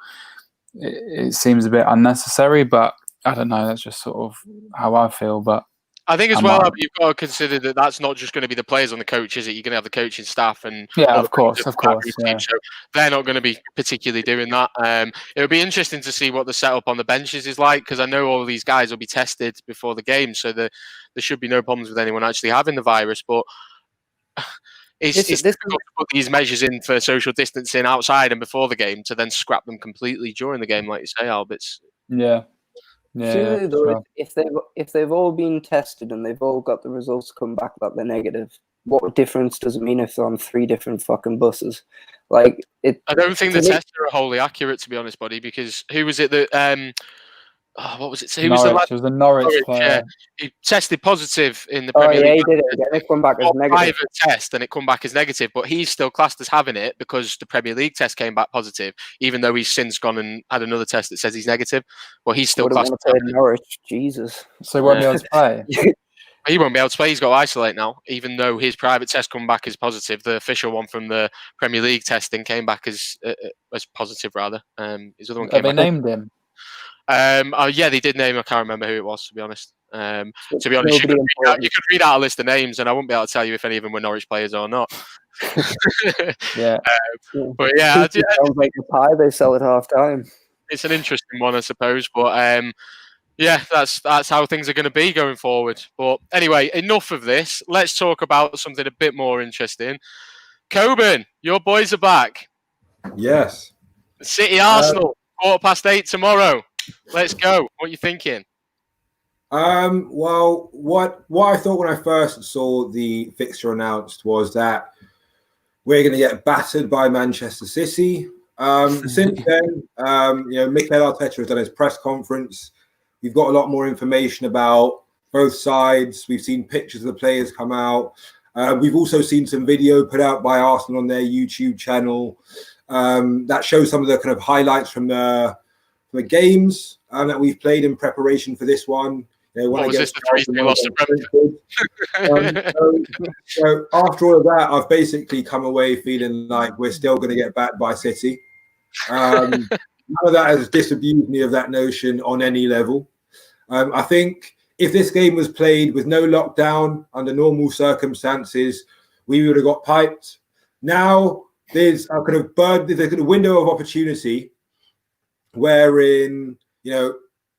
it seems a bit unnecessary. But I don't know. That's just sort of how I feel. But I think as well, you've got to consider that that's not just going to be the players on the coach, is it? You're going to have the coaching staff and of course. Yeah. So they're not going to be particularly doing that. It'll be interesting to see what the setup on the benches is like, because I know all of these guys will be tested before the game, so there should be no problems with anyone actually having the virus. But it's difficult to put these measures in for social distancing outside and before the game to then scrap them completely during the game, like you say, Albits. Yeah. Surely, though, if they've all been tested and they've all got the results come back that they're negative, what difference does it mean if they're on 3 different fucking buses? Like, I don't think the tests are wholly accurate, to be honest, buddy. Because who was it that what was it? So he was the lad. Norwich. It was a Norwich player. Yeah. He tested positive in the Oh Premier yeah, League. he did it again. It come back as negative. Private test, and it come back as negative, but he's still classed as having it because the Premier League test came back positive, even though he's since gone and had another test that says he's negative. But he's still classed. Want to play Norwich, Jesus. So he won't be able to play. He won't be able to play. He's got to isolate now, even though his private test come back as positive. The official one from the Premier League testing came back as positive, rather. His other one came Have they back. named him? Yeah, they did name him. I can't remember who it was, to be honest. To be honest, you could read out a list of names, and I wouldn't be able to tell you if any of them were Norwich players or not. Yeah. But yeah, it sounds like the pie they sell at half time. It's an interesting one, I suppose. But yeah, that's how things are going to be going forward. But anyway, enough of this. Let's talk about something a bit more interesting. Coburn, your boys are back. Yes. City Arsenal, 8:15 tomorrow. Let's go. What are you thinking? Well, what I thought when I first saw the fixture announced was that we're going to get battered by Manchester City. Since then, Mikel Arteta has done his press conference. We've got a lot more information about both sides. We've seen pictures of the players come out. We've also seen some video put out by Arsenal on their YouTube channel that shows some of the kind of highlights from the games that we've played in preparation for this one. What was this, the 3-3 loss to Brentford? So after all of that, I've basically come away feeling like we're still going to get backed by City. None of that has disabused me of that notion on any level. I think if this game was played with no lockdown under normal circumstances, we would have got piped. Now there's a kind of window of opportunity wherein,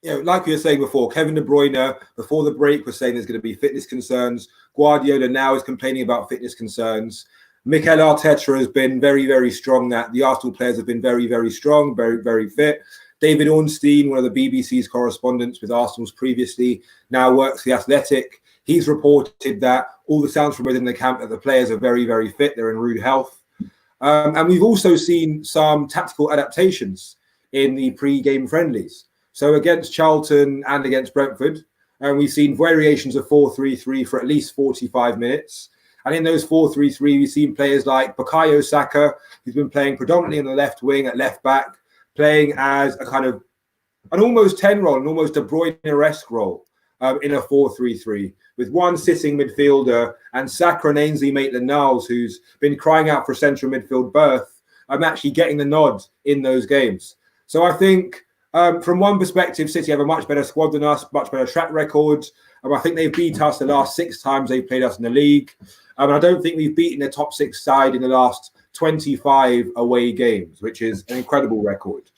like we were saying before, Kevin De Bruyne, before the break, was saying there's going to be fitness concerns. Guardiola now is complaining about fitness concerns. Mikel Arteta has been very, very strong. That the Arsenal players have been very, very strong, very, very fit. David Ornstein, one of the BBC's correspondents with Arsenal's previously, now works The Athletic. He's reported that all the sounds from within the camp that the players are very, very fit. They're in rude health. And we've also seen some tactical adaptations in the pre-game friendlies. So against Charlton and against Brentford, we've seen variations of 4-3-3 for at least 45 minutes. And in those 4-3-3, we've seen players like Bukayo Saka, who's been playing predominantly on the left wing at left back, playing as a kind of an almost 10 role, an almost De Bruyne-esque role in a 4-3-3, with one sitting midfielder and Saka and Ainsley Maitland-Niles, who's been crying out for a central midfield berth, actually getting the nod in those games. So I think from one perspective, City have a much better squad than us, much better track record. I think they've beat us the last 6 times they've played us in the league. I don't think we've beaten a top 6 side in the last 25 away games, which is an incredible record.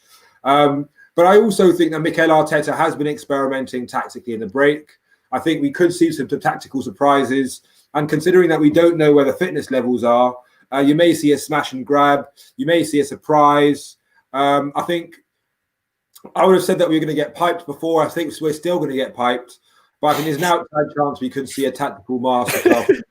But I also think that Mikel Arteta has been experimenting tactically in the break. I think we could see some tactical surprises. And considering that we don't know where the fitness levels are, you may see a smash and grab. You may see a surprise. I think I would have said that we were going to get piped before. I think we're still going to get piped. But I think there's an outside chance we could see a tactical masterclass.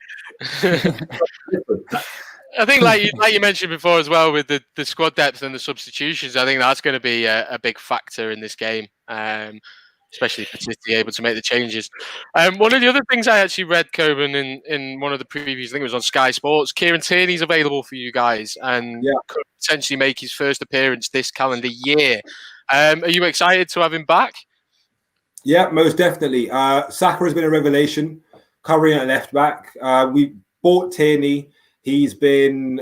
I think, like you mentioned before as well, with the squad depth and the substitutions, I think that's going to be a big factor in this game, especially for City able to make the changes. One of the other things I actually read, Coburn, in one of the previews, I think it was on Sky Sports, Kieran Tierney's available for you guys and could potentially make his first appearance this calendar year. Are you excited to have him back? Yeah, most definitely. Saka has been a revelation, covering at left back. We bought Tierney. He's been,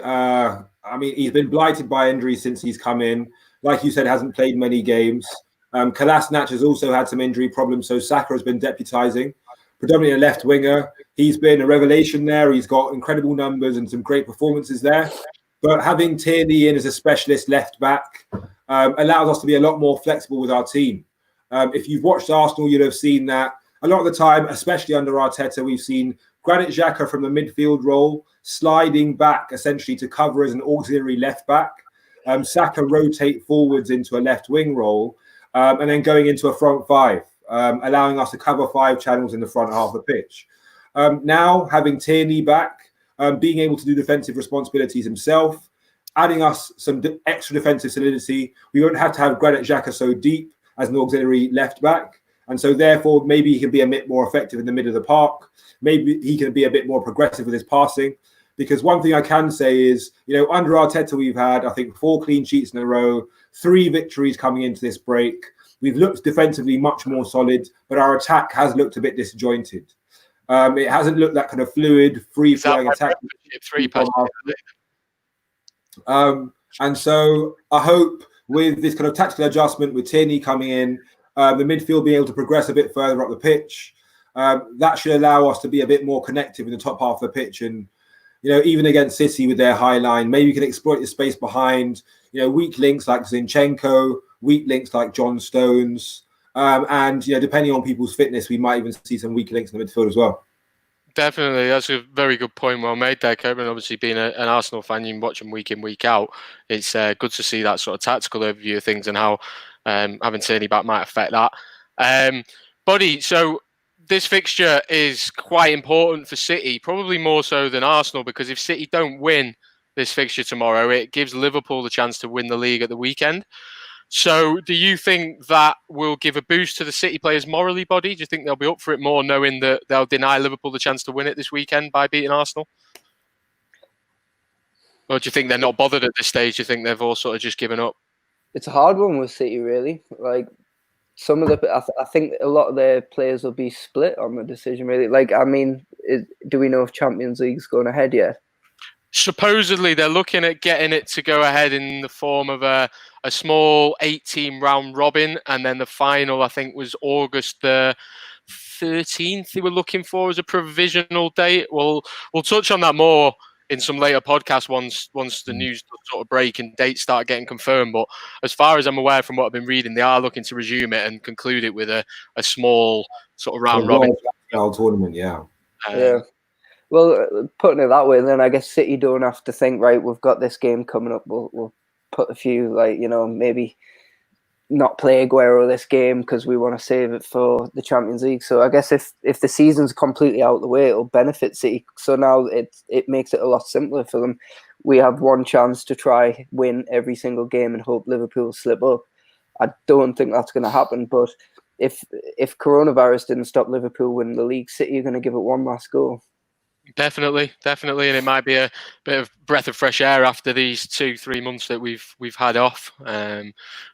he's been blighted by injury since he's come in. Like you said, hasn't played many games. Kolasinac has also had some injury problems, so Saka has been deputising, predominantly a left winger. He's been a revelation there. He's got incredible numbers and some great performances there. But having Tierney in as a specialist left back allows us to be a lot more flexible with our team. If you've watched Arsenal, you'd have seen that a lot of the time, especially under Arteta, we've seen Granit Xhaka from the midfield role sliding back essentially to cover as an auxiliary left back. Saka rotate forwards into a left wing role and then going into a front 5, allowing us to cover 5 channels in the front half of the pitch. Now having Tierney back, being able to do defensive responsibilities himself, adding us some extra defensive solidity. We won't have to have Granit Xhaka so deep as an auxiliary left back. And so therefore, maybe he can be a bit more effective in the middle of the park. Maybe he can be a bit more progressive with his passing. Because one thing I can say is, under Arteta, we've had, I think, 4 clean sheets in a row, 3 victories coming into this break. We've looked defensively much more solid, but our attack has looked a bit disjointed. It hasn't looked that kind of fluid, free-flowing attack. And so I hope with this kind of tactical adjustment, with Tierney coming in, the midfield being able to progress a bit further up the pitch, that should allow us to be a bit more connected with the top half of the pitch. And, even against City with their high line, maybe we can exploit the space behind, weak links like Zinchenko, weak links like John Stones. And, depending on people's fitness, we might even see some weak links in the midfield as well. Definitely. That's a very good point. Well made there, Coburn. Obviously, being an Arsenal fan, you can watch them week in, week out. It's good to see that sort of tactical overview of things and how having Tierney back might affect that. Buddy, so this fixture is quite important for City, probably more so than Arsenal, because if City don't win this fixture tomorrow, it gives Liverpool the chance to win the league at the weekend. So do you think that will give a boost to the City players morally, Buddy? Do you think they'll be up for it more, knowing that they'll deny Liverpool the chance to win it this weekend by beating Arsenal? Or do you think they're not bothered at this stage? Do you think they've all sort of just given up? It's a hard one with City, really. Like, some of I think a lot of their players will be split on the decision, really. Like, I mean, do we know if Champions League's going ahead yet? Supposedly, they're looking at getting it to go ahead in the form of a small 8-team round robin, and then the final, I think, was August the 13th. They were looking for as a provisional date. We'll touch on that more in some later podcasts once the news sort of break and dates start getting confirmed. But as far as I'm aware from what I've been reading, they are looking to resume it and conclude it with a small sort of round robin tournament. Yeah. Yeah. Well, putting it that way, then I guess City don't have to think, right, we've got this game coming up. We'll put a few, maybe not play Aguero this game because we want to save it for the Champions League. So I guess if the season's completely out of the way, it'll benefit City. So now it makes it a lot simpler for them. We have one chance to try win every single game and hope Liverpool slip up. I don't think that's going to happen. But if coronavirus didn't stop Liverpool winning the league, City are going to give it one last go. Definitely, and it might be a bit of breath of fresh air after these 2-3 months that we've had off.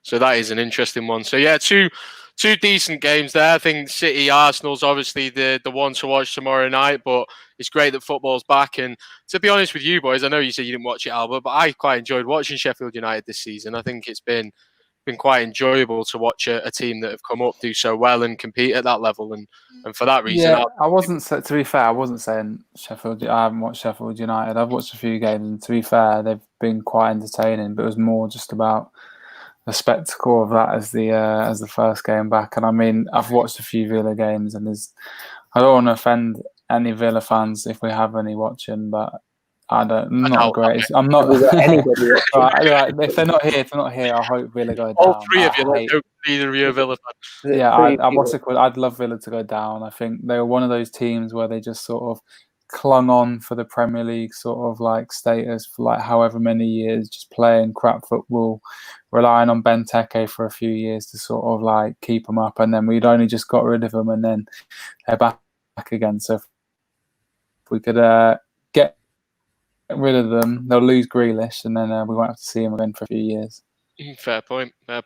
So that is an interesting one. So yeah, two decent games there. I think City Arsenal's obviously the one to watch tomorrow night, but it's great that football's back. And to be honest with you boys, I know you said you didn't watch it, Albert, but I quite enjoyed watching Sheffield United this season. I think it's been quite enjoyable to watch a team that have come up do so well and compete at that level, and for that reason, to be fair, I wasn't saying Sheffield. I haven't watched Sheffield United. I've watched a few games, and to be fair, they've been quite entertaining. But it was more just about the spectacle of that as the first game back. And I mean, I've watched a few Villa games, and I don't want to offend any Villa fans if we have any watching, but I'm not great. I'm not anybody. Right, if they're not here, I hope Villa go down. All three of you, either of you are Villa fans. Yeah, what's it called? I'd love Villa to go down. I think they were one of those teams where they just sort of clung on for the Premier League sort of like status for like however many years, just playing crap football, relying on Benteke for a few years to sort of like keep them up, and then we'd only just got rid of them, and then they're back again. So if we could get rid of them, they'll lose Grealish, and then we won't have to see him again for a few years. Fair point. So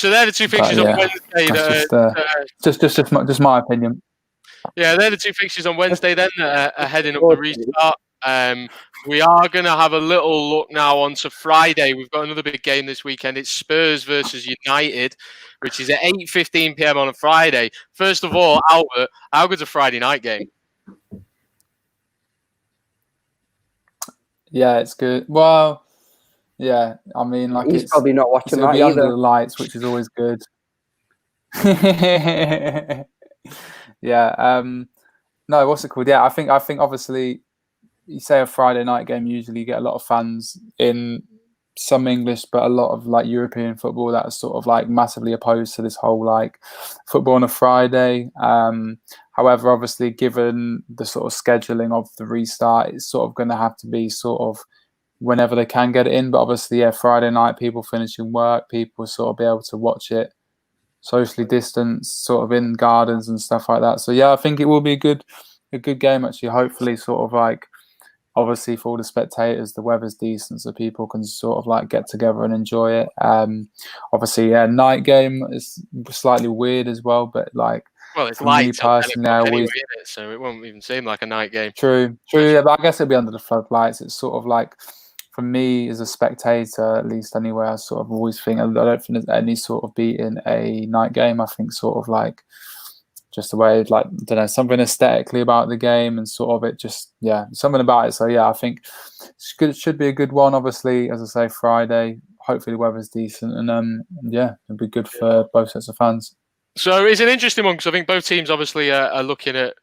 they're the two fixtures on Wednesday. Just my opinion. Yeah, they're the two fixtures on Wednesday then, are heading up the restart. We are going to have a little look now onto Friday. We've got another big game this weekend. It's Spurs versus United, which is at 8:15 p.m. on a Friday. First of all, Albert, how good's a Friday night game? Yeah, it's good. Well, yeah, I mean, like he's probably not watching that either. Under the either. lights, which is always good. Yeah. No, what's it called? Yeah, I think obviously you say a Friday night game, usually you get a lot of fans in some English, but a lot of like European football that are sort of like massively opposed to this whole like football on a Friday. However, obviously, given the sort of scheduling of the restart, it's sort of going to have to be sort of whenever they can get it in. But obviously, yeah, Friday night, people finishing work, people sort of be able to watch it socially distanced, sort of in gardens and stuff like that. So yeah, I think it will be a good game actually. Hopefully, sort of like, obviously for all the spectators, the weather's decent, so people can sort of like get together and enjoy it. Obviously, yeah, night game is slightly weird as well, but like, well, it's for light me personally, I anyway, always isn't it? So it won't even seem like a night game. True. Yeah, but I guess it'll be under the floodlights. It's sort of like, for me as a spectator, at least anyway, I sort of always think, I don't think there's any sort of beating a night game. I think sort of like just the way, like, I don't know, something aesthetically about the game and sort of it just, yeah, something about it. So yeah, I think it should be a good one. Obviously, as I say, Friday, hopefully the weather's decent, and yeah, it'll be good for both sets of fans. So it's an interesting one because I think both teams obviously are looking at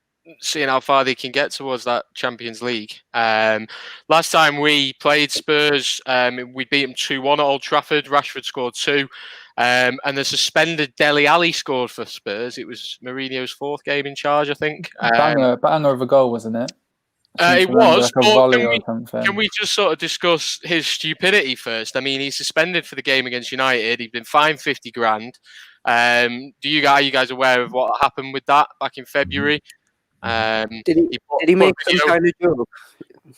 seeing how far they can get towards that Champions League. Last time we played Spurs, we beat them 2-1 at Old Trafford. Rashford scored 2. And the suspended Dele Alli scored for Spurs. It was Mourinho's 4th game in charge, I think. Banger of a goal, wasn't it? It was. Like a volley or something. Can we just sort of discuss his stupidity first? I mean, he's suspended for the game against United. He's been fined 50 grand. Are you guys aware of what happened with that back in February? Did he make some kind of joke?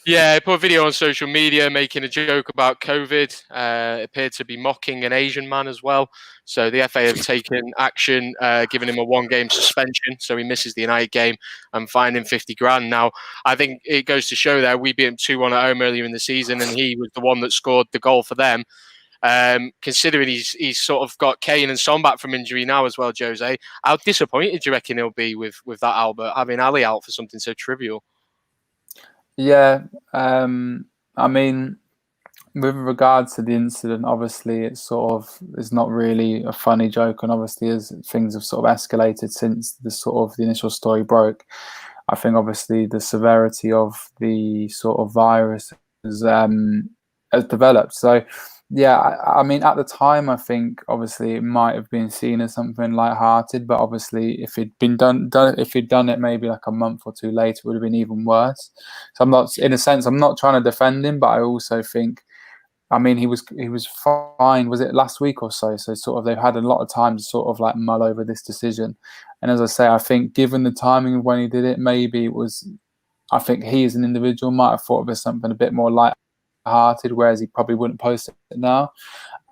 Yeah, he put a video on social media making a joke about COVID. Appeared to be mocking an Asian man as well. So the FA have taken action, giving him a 1-game suspension, so he misses the United game, and fined him 50 grand. Now, I think it goes to show that we beat him 2-1 at home earlier in the season, and he was the one that scored the goal for them. Considering he's sort of got Kane and Son back from injury now as well, Jose, how disappointed do you reckon he'll be with that Albert, having Ali out for something so trivial? Yeah, I mean, with regards to the incident, obviously it's not really a funny joke, and obviously as things have sort of escalated since the initial story broke, I think obviously the severity of the sort of virus has developed. So yeah, I mean, at the time, I think obviously it might have been seen as something lighthearted, but obviously if it'd been done it maybe like a month or 2 later, it would have been even worse. So I'm not trying to defend him, but I also think, I mean, he was fine. Was it last week or so? So sort of they've had a lot of time to sort of like mull over this decision. And as I say, I think given the timing of when he did it, maybe it was, I think he as an individual might have thought of it as something a bit more light-hearted, whereas he probably wouldn't post it now.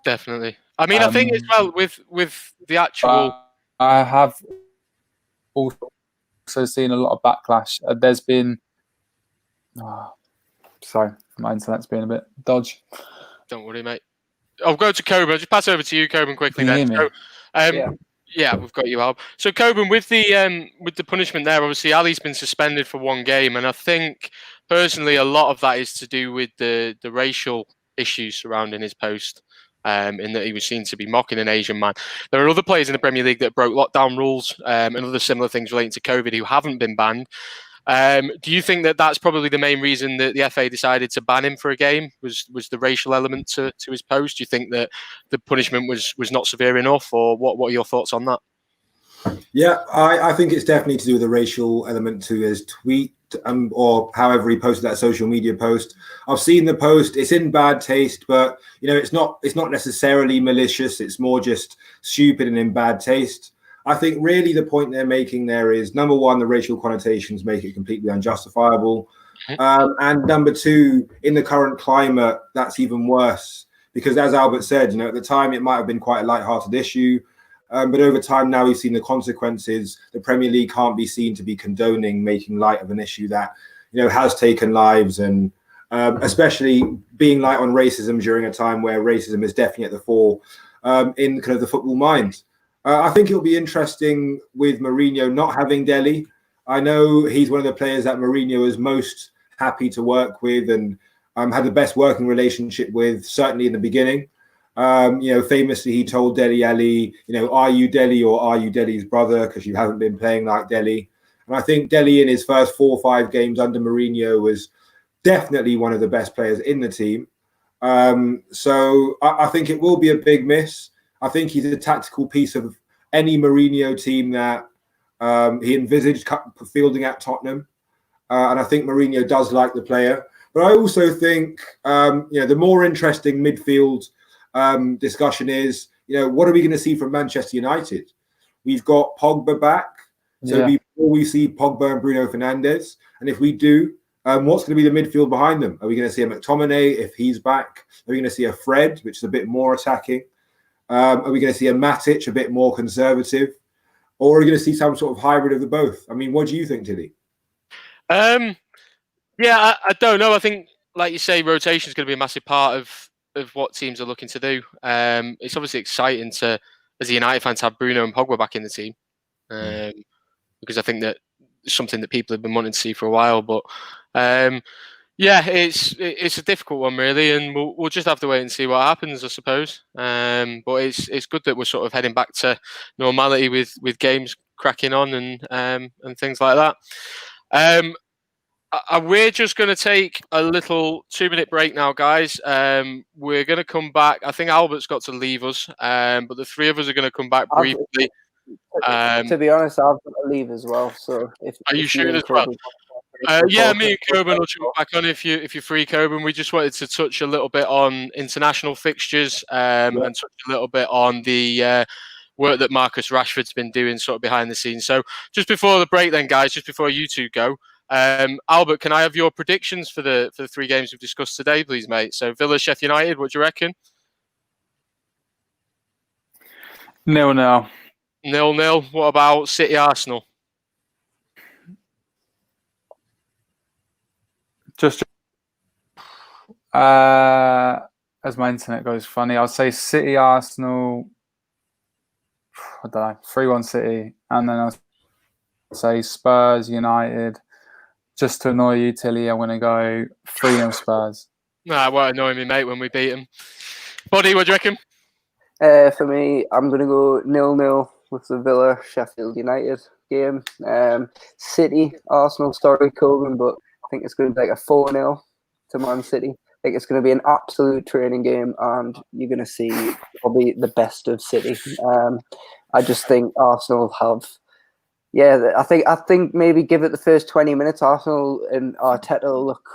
Definitely. I mean, I think as well with the actual. I have also seen a lot of backlash. There's been. Sorry, my internet's been a bit dodgy. Don't worry, mate. I'll go to Coburn. I'll just pass over to you, Coburn, quickly. Can you then. hear me? Yeah, we've got you, Al. So Coburn, with the punishment there, obviously Ali's been suspended for 1 game, and I think personally a lot of that is to do with the racial issues surrounding his post, in that he was seen to be mocking an Asian man. There are other players in the Premier League that broke lockdown rules and other similar things relating to COVID who haven't been banned. Do you think that that's probably the main reason that the FA decided to ban him for a game, was the racial element to his post? Do you think that the punishment was not severe enough, or what are your thoughts on that? Yeah, I think it's definitely to do with the racial element to his tweet, or however he posted that social media post. I've seen the post. It's in bad taste, but it's not necessarily malicious. It's more just stupid and in bad taste. I think really the point they're making there is, number one, the racial connotations make it completely unjustifiable. And number two, in the current climate, that's even worse. Because as Albert said, at the time, it might have been quite a lighthearted issue. But over time now, we've seen the consequences. The Premier League can't be seen to be condoning making light of an issue that, has taken lives, and especially being light on racism during a time where racism is definitely at the fore in kind of the football mind. I think it'll be interesting with Mourinho not having Dele. I know he's one of the players that Mourinho is most happy to work with and had the best working relationship with, certainly in the beginning. Famously, he told Dele Alli, are you Dele or are you Dele's brother? Because you haven't been playing like Dele. And I think Dele in his first 4 or 5 games under Mourinho was definitely one of the best players in the team. So I think it will be a big miss. I think he's a tactical piece of any Mourinho team that he envisaged fielding at Tottenham. And I think Mourinho does like the player. But I also think, the more interesting midfield discussion is, what are we going to see from Manchester United? we've got Pogba back. So Yeah. before we see Pogba and Bruno Fernandes, and if we do, what's going to be the midfield behind them? Are we going to see a McTominay if he's back? Are we going to see a Fred, which is a bit more attacking? Are we going to see a Matic, a bit more conservative? Or are we going to see some sort of hybrid of the both? I mean, what do you think, Tilly? Yeah, I don't know. I think, like you say, rotation is going to be a massive part of what teams are looking to do. It's obviously exciting to, as a United fan, to have Bruno and Pogba back in the team, because I think that it's something that people have been wanting to see for a while. But yeah, it's a difficult one really, and we'll just have to wait and see what happens, I suppose. But it's good that we're sort of heading back to normality with games cracking on and things like that. We're just going to take a little 2-minute break now, guys. We're going to come back. I think Albert's got to leave us, but the three of us are going to come back briefly. To be honest, I've got to leave as well. So are you sure as well? Yeah, me and Coburn will jump back on if you're free, Coburn. We just wanted to touch a little bit on international fixtures and touch a little bit on the work that Marcus Rashford's been doing sort of behind the scenes. So just before the break then, guys, just before you two go, Albert, can I have your predictions for the 3 games we've discussed today, please, mate? So Villa, Sheffield United, what do you reckon? 0-0. 0-0. What about City, Arsenal? Just as my internet goes funny, I'll say City, Arsenal. I don't know, 3-1 City, and then I'll say Spurs, United. Just to annoy you, Tilly, I'm going to go 3-0 Spurs. Nah, won't annoy me, mate, when we beat them. Buddy, what do you reckon? For me, I'm going to go 0-0 with the Villa Sheffield United game. City, Arsenal, sorry, Coburn, but I think it's going to be like a 4-0 to Man City. I think it's going to be an absolute training game, and you're going to see probably the best of City. I just think Arsenal have, I think maybe give it the first 20 minutes. Arsenal and Arteta will look,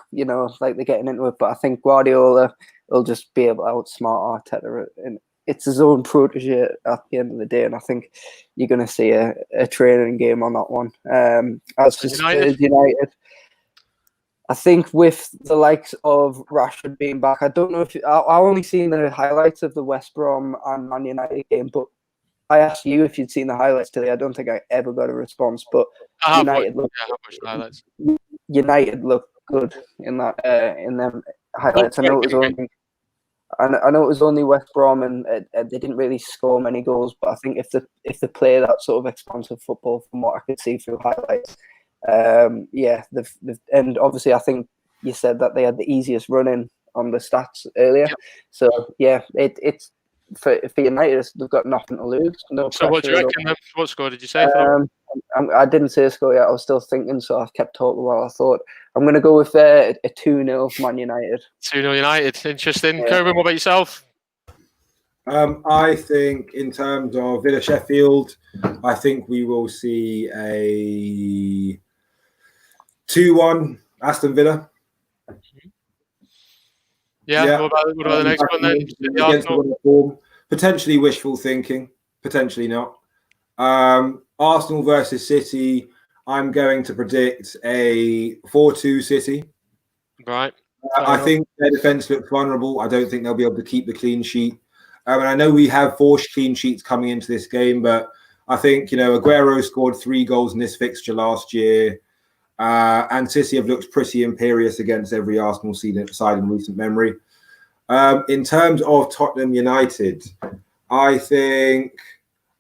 like they're getting into it, but I think Guardiola will just be able to outsmart Arteta, and it's his own protege at the end of the day. And I think you're going to see a training game on that one. As for Spurs United, I think with the likes of Rashford being back, I don't know if I only seen the highlights of the West Brom and Man United game, but I asked you if you'd seen the highlights today. I don't think I ever got a response, but United looked good in that in them highlights. I know it was only West Brom, and they didn't really score many goals. But I think if they play that sort of expansive football, from what I could see through highlights, and obviously I think you said that they had the easiest run in on the stats earlier. Yep. So yeah, it's for United, they've got nothing to lose. No. So what do you reckon? What score did you say? I didn't say a score yet. I was still thinking, so I've kept talking while I thought. I'm going to go with a 2-0 Man United. 2-0 United. Interesting. Yeah. Coburn, what about yourself? I think in terms of Villa Sheffield, I think we will see a 2-1 Aston Villa. Yeah. What about the next one then? Potentially wishful thinking, potentially not. Arsenal versus City, I'm going to predict a 4-2 City. Right. I think their defence looks vulnerable. I don't think they'll be able to keep the clean sheet. And I know we have 4 clean sheets coming into this game, but I think, Aguero scored 3 goals in this fixture last year. And City have looked pretty imperious against every Arsenal side in recent memory. In terms of Tottenham United, I think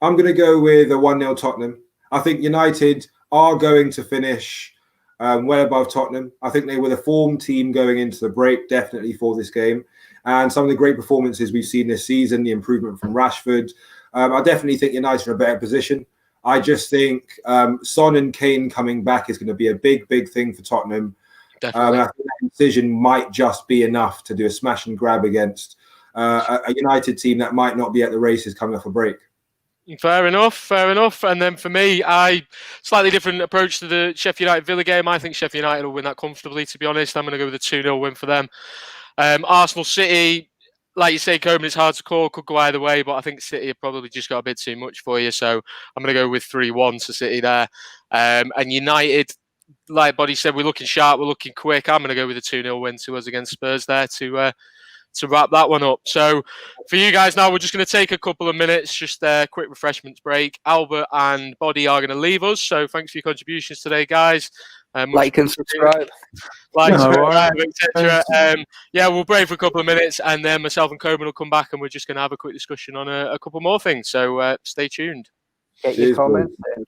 I'm going to go with a 1-0 Tottenham. I think United are going to finish well above Tottenham. I think they were the form team going into the break, definitely for this game. And some of the great performances we've seen this season, the improvement from Rashford, I definitely think United are in a better position. I just think Son and Kane coming back is going to be a big, big thing for Tottenham. Definitely. I think that decision might just be enough to do a smash and grab against a United team that might not be at the races coming off a break. Fair enough. And then for me, slightly different approach to the Sheffield United Villa game. I think Sheffield United will win that comfortably, to be honest. I'm going to go with a 2-0 win for them. Arsenal City, like you say, Coleman, it's hard to call. Could go either way, but I think City have probably just got a bit too much for you. So I'm going to go with 3-1 to City there. And United, like Body said, we're looking sharp, we're looking quick. I'm going to go with a 2-0 win to us against Spurs there to wrap that one up. So for you guys now, we're just going to take a couple of minutes, just a quick refreshments break. Albert and Body are going to leave us. So thanks for your contributions today, guys. Like and subscribe. Like, No worries. etc. Yeah, we'll break for a couple of minutes, and then myself and Coleman will come back, and we're just going to have a quick discussion on a couple more things. So stay tuned. Get your Cheers, boys. comments in.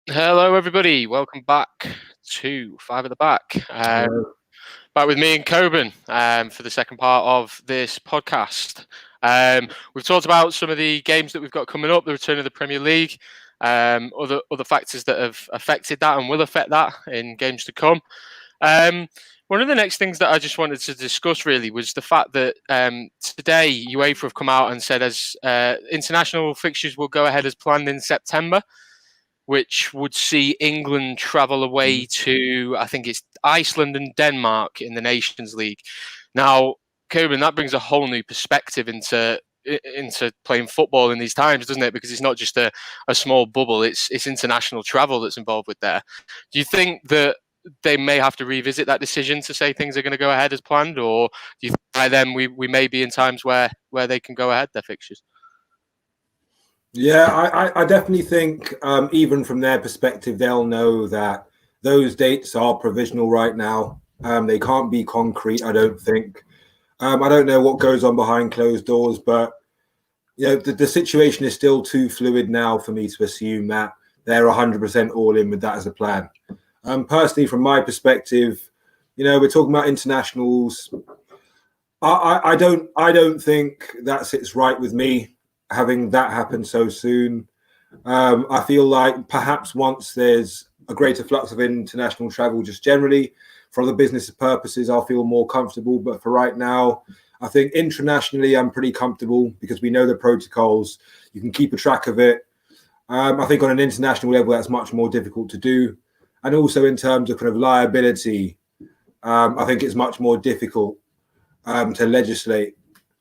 Hello, everybody. Welcome back to Five at the Back. Back with me and Coben for the second part of this podcast. We've talked about some of the games that we've got coming up, the return of the Premier League, other factors that have affected that and will affect that in games to come. One of the next things that I just wanted to discuss really was the fact that today UEFA have come out and said as international fixtures will go ahead as planned in September, which would see England travel away to, I think it's Iceland and Denmark in the Nations League. Now, Coben, that brings a whole new perspective into playing football in these times, doesn't it? Because it's not just a small bubble; it's international travel that's involved with there. Do you think that they may have to revisit that decision to say things are going to go ahead as planned, or do you think by then we may be in times where they can go ahead their fixtures? Yeah, I definitely think even from their perspective, they'll know that those dates are provisional right now. They can't be concrete, I don't think. I don't know what goes on behind closed doors, but the situation is still too fluid now for me to assume that they're 100% all in with that as a plan. Personally, from my perspective, we're talking about internationals. I don't think that sits right with me, having that happen so soon. I feel like perhaps once there's a greater flux of international travel just generally for other business purposes, I'll feel more comfortable. But for right now, I think internationally, I'm pretty comfortable because we know the protocols. You can keep a track of it. I think on an international level, that's much more difficult to do. And also in terms of kind of liability, I think it's much more difficult to legislate.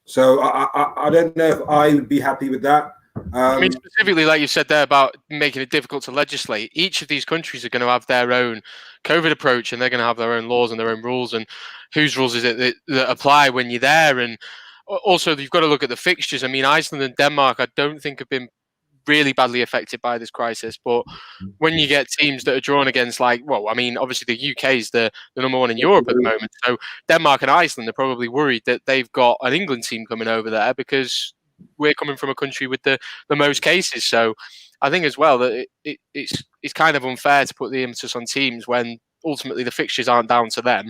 So I don't know if I would be happy with that. I mean, specifically, like you said there about making it difficult to legislate, each of these countries are going to have their own COVID approach and they're going to have their own laws and their own rules. And whose rules is it that apply when you're there? And also, you've got to look at the fixtures. I mean, Iceland and Denmark, I don't think have been really badly affected by this crisis. But when you get teams that are drawn against, obviously the UK is the number one in Europe at the moment. So Denmark and Iceland are probably worried that they've got an England team coming over there because we're coming from a country with the most cases. So I think as well that it's kind of unfair to put the impetus on teams when ultimately the fixtures aren't down to them.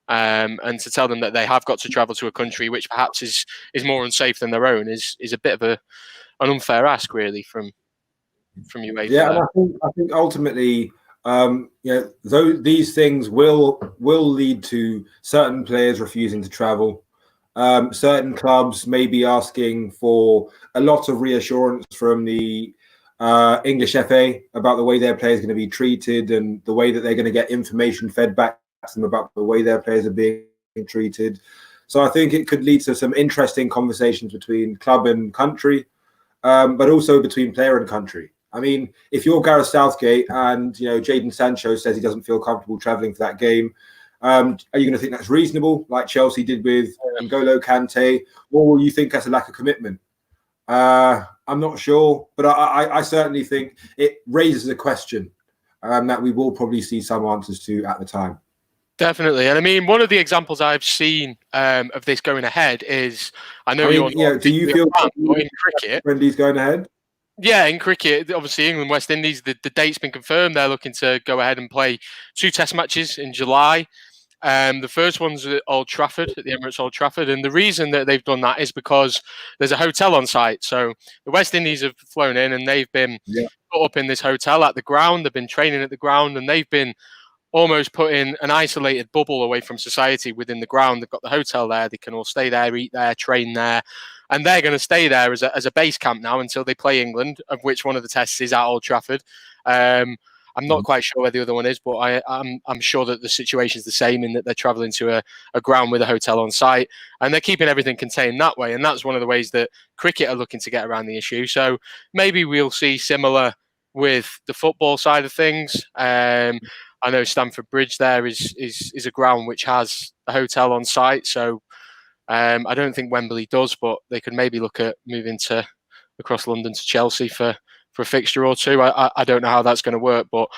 And to tell them that they have got to travel to a country which perhaps is more unsafe than their own is a bit of an unfair ask, really, from UEFA. Yeah, and I think ultimately, though these things will lead to certain players refusing to travel. Certain clubs may be asking for a lot of reassurance from the English FA about the way their players are going to be treated and the way that they're going to get information fed back to them about the way their players are being treated. So I think it could lead to some interesting conversations between club and country, but also between player and country. I mean, if you're Gareth Southgate and Jadon Sancho says he doesn't feel comfortable travelling for that game, are you going to think that's reasonable, like Chelsea did with N'Golo Kante, or will you think that's a lack of commitment? I'm not sure, but I certainly think it raises a question that we will probably see some answers to at the time. Definitely, and I mean, one of the examples I've seen of this going ahead is do you feel in cricket when he's going ahead? Yeah, in cricket, obviously England, West Indies, the date's been confirmed. They're looking to go ahead and play 2 test matches in July. The first one's at Old Trafford, at the Emirates Old Trafford. And the reason that they've done that is because there's a hotel on site. So the West Indies have flown in and they've been put up in this hotel at the ground. They've been training at the ground and they've been almost put in an isolated bubble away from society within the ground. They've got the hotel there. They can all stay there, eat there, train there. And they're going to stay there as a base camp now until they play England, of which one of the tests is at Old Trafford. I'm not quite sure where the other one is, but I'm sure that the situation is the same in that they're travelling to a ground with a hotel on site, and they're keeping everything contained that way. And that's one of the ways that cricket are looking to get around the issue. So maybe we'll see similar with the football side of things. I know Stamford Bridge there is a ground which has a hotel on site, so I don't think Wembley does, but they could maybe look at moving across London to Chelsea for a fixture or two. I don't know how that's going to work, but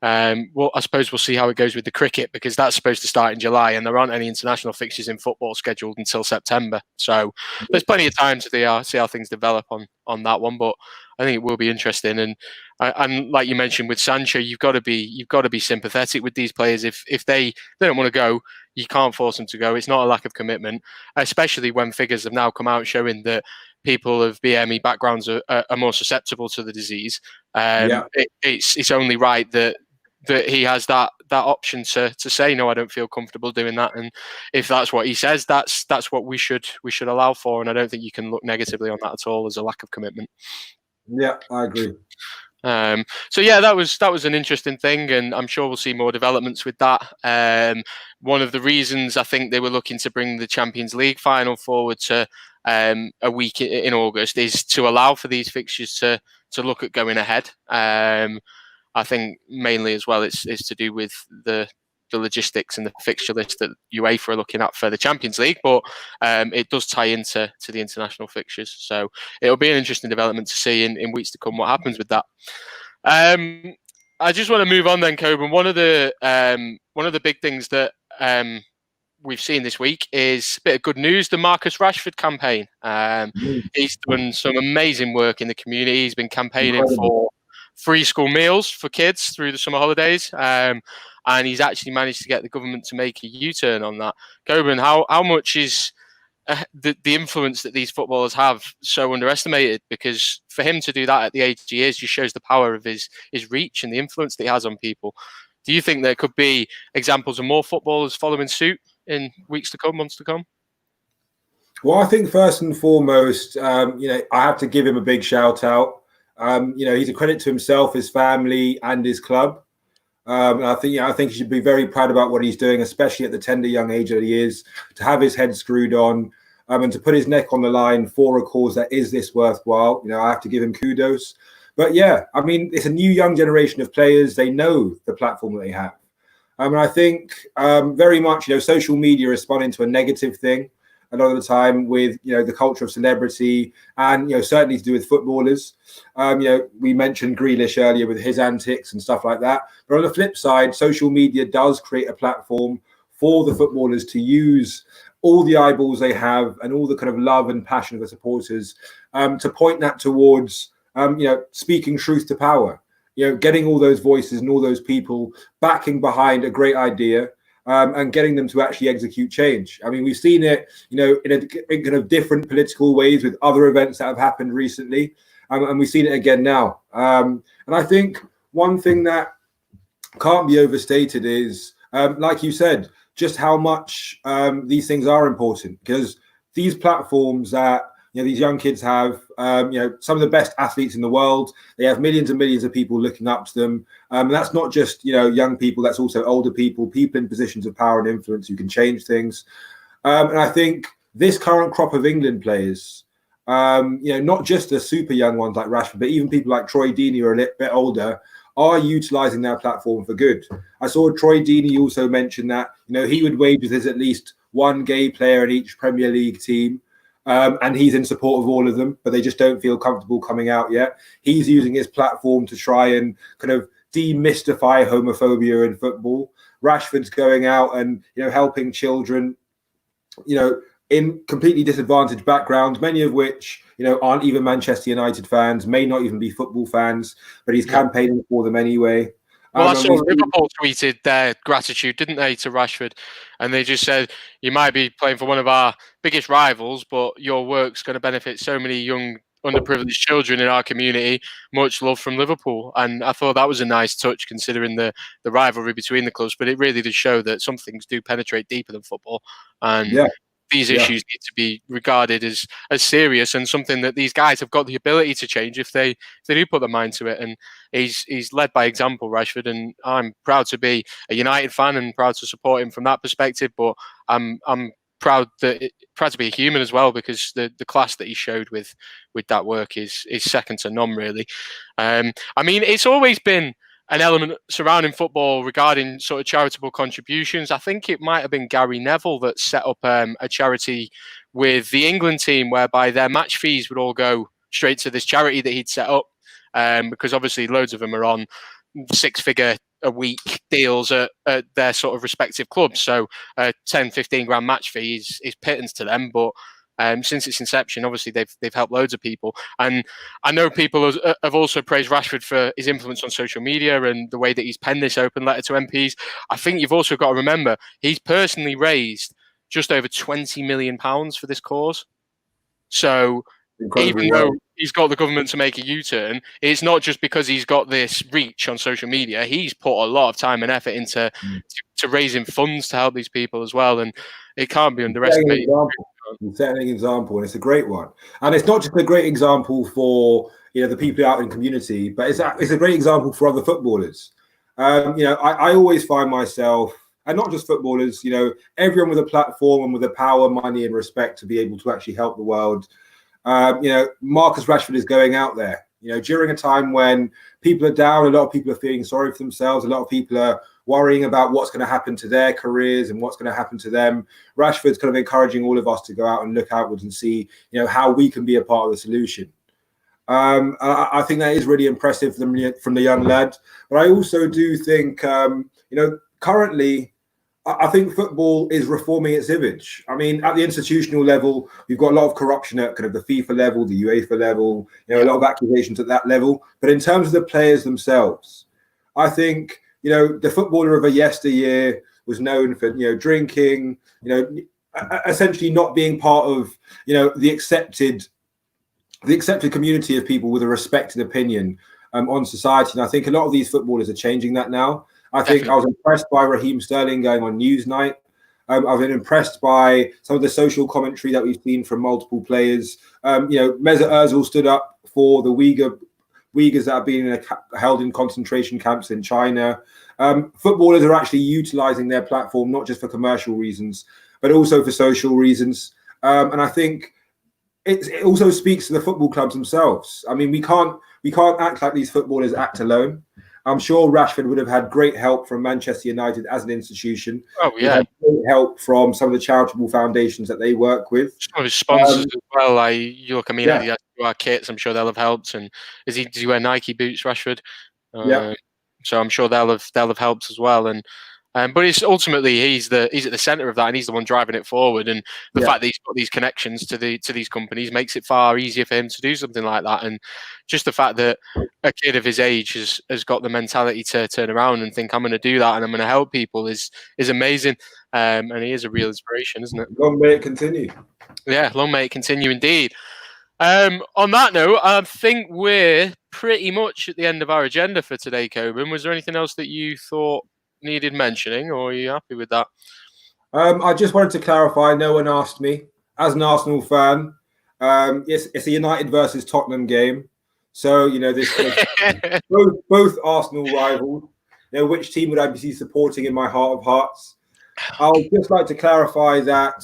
Well, I suppose we'll see how it goes with the cricket, because that's supposed to start in July, and there aren't any international fixtures in football scheduled until September. So there's plenty of time to see how things develop on that one. But I think it will be interesting. And like you mentioned with Sancho, you've got to be sympathetic with these players. If they don't want to go, you can't force them to go. It's not a lack of commitment, especially when figures have now come out showing that people of BME backgrounds are more susceptible to the disease. It's only right that he has that option to say, no, I don't feel comfortable doing that. And if that's what he says, that's what we should allow for. And I don't think you can look negatively on that at all as a lack of commitment. Yeah, I agree. So yeah, that was an interesting thing, and I'm sure we'll see more developments with that. One of the reasons I think they were looking to bring the Champions League final forward to a week in August is to allow for these fixtures to look at going ahead. I think mainly as well it's to do with the logistics and the fixture list that UEFA are looking at for the Champions League, but it does tie into the international fixtures. So it'll be an interesting development to see in weeks to come what happens with that. I just want to move on then, Coben. One of the big things that we've seen this week is a bit of good news, the Marcus Rashford campaign. He's done some amazing work in the community. He's been campaigning for free school meals for kids through the summer holidays. And he's actually managed to get the government to make a U-turn on that. Coben, how much is the influence that these footballers have so underestimated? Because for him to do that at the age he is just shows the power of his reach and the influence that he has on people. Do you think there could be examples of more footballers following suit in weeks to come, months to come? Well, I think first and foremost, I have to give him a big shout out. He's a credit to himself, his family, and his club. I think he should be very proud about what he's doing, especially at the tender young age that he is, to have his head screwed on and to put his neck on the line for a cause that is this worthwhile. I have to give him kudos. But yeah, I mean, it's a new young generation of players. They know the platform that they have. And I think very much, social media is spun into a negative thing a lot of the time with, the culture of celebrity and, certainly to do with footballers. We mentioned Grealish earlier with his antics and stuff like that. But on the flip side, social media does create a platform for the footballers to use all the eyeballs they have and all the kind of love and passion of the supporters to point that towards, speaking truth to power, getting all those voices and all those people backing behind a great idea. And getting them to actually execute change. I mean, we've seen it, in kind of different political ways with other events that have happened recently, and we've seen it again now. And I think one thing that can't be overstated is, like you said, just how much these things are important, because these platforms that these young kids have, some of the best athletes in the world. They have millions and millions of people looking up to them. And that's not just, young people. That's also older people in positions of power and influence who can change things. And I think this current crop of England players, not just the super young ones like Rashford, but even people like Troy Deeney who are a little bit older, are utilising their platform for good. I saw Troy Deeney also mention that, he would wage with his at least one gay player in each Premier League team. And he's in support of all of them, but they just don't feel comfortable coming out yet. He's using his platform to try and kind of demystify homophobia in football. Rashford's going out and, helping children, in completely disadvantaged backgrounds, many of which, aren't even Manchester United fans, may not even be football fans, but he's campaigning for them anyway. Well, I saw Liverpool tweeted their gratitude, didn't they, to Rashford? And they just said, you might be playing for one of our biggest rivals, but your work's going to benefit so many young, underprivileged children in our community. Much love from Liverpool. And I thought that was a nice touch, considering the rivalry between the clubs. But it really did show that some things do penetrate deeper than football. And these issues need to be regarded as serious and something that these guys have got the ability to change if they do put their mind to it. And he's led by example, Rashford, and I'm proud to be a United fan and proud to support him from that perspective. But I'm proud to be a human as well, because the class that he showed with that work is second to none, really. I mean, it's always been an element surrounding football regarding sort of charitable contributions. I think it might have been Gary Neville that set up a charity with the England team, whereby their match fees would all go straight to this charity that he'd set up, because obviously loads of them are on 6-figure a week deals at their sort of respective clubs. So 10, 15 grand match fee is pittance to them, but since its inception, obviously they've helped loads of people. And I know people have also praised Rashford for his influence on social media and the way that he's penned this open letter to MPs. I think you've also got to remember he's personally raised just over £20 million for this cause. So even though he's got the government to make a U-turn, it's not just because he's got this reach on social media. He's put a lot of time and effort into to raising funds to help these people as well, and it can't be underestimated. He's setting an example, and it's a great one. And it's not just a great example for the people out in the community, but it's a great example for other footballers. I always find myself, and not just footballers, everyone with a platform and with the power, money, and respect to be able to actually help the world. Marcus Rashford is going out there, during a time when people are down, a lot of people are feeling sorry for themselves, a lot of people are worrying about what's going to happen to their careers and what's going to happen to them. Rashford's kind of encouraging all of us to go out and look outwards and see, how we can be a part of the solution. I think that is really impressive from the young lad. But I also do think, currently, I think football is reforming its image. I mean, at the institutional level, we've got a lot of corruption at kind of the FIFA level, the UEFA level, a lot of accusations at that level. But in terms of the players themselves, I think, the footballer of a yesteryear was known for, drinking, essentially not being part of, the accepted community of people with a respected opinion on society. And I think a lot of these footballers are changing that now. I think I was impressed by Raheem Sterling going on Newsnight. I've been impressed by some of the social commentary that we've seen from multiple players. Mesut Ozil stood up for the Uyghurs that have been held in concentration camps in China. Footballers are actually utilising their platform not just for commercial reasons, but also for social reasons. And I think it also speaks to the football clubs themselves. I mean, we can't act like these footballers act alone. I'm sure Rashford would have had great help from Manchester United as an institution. Oh, yeah. Great help from some of the charitable foundations that they work with. Some of his sponsors as well. You look, at our kits, I'm sure they'll have helped. And does he wear Nike boots, Rashford? So I'm sure they'll have helped as well. And but it's ultimately he's at the centre of that, and he's the one driving it forward. And the fact that he's got these connections to these companies makes it far easier for him to do something like that. And just the fact that a kid of his age has got the mentality to turn around and think, I'm going to do that and I'm going to help people is amazing. And he is a real inspiration, isn't it? Long may it continue. Yeah, long may it continue indeed. On that note, I think we're pretty much at the end of our agenda for today, Coben. Was there anything else that you thought needed mentioning, or are you happy with that? I just wanted to clarify, no one asked me. As an Arsenal fan, it's a United versus Tottenham game. So, this both Arsenal rivals. Which team would I be supporting in my heart of hearts? I'll just like to clarify that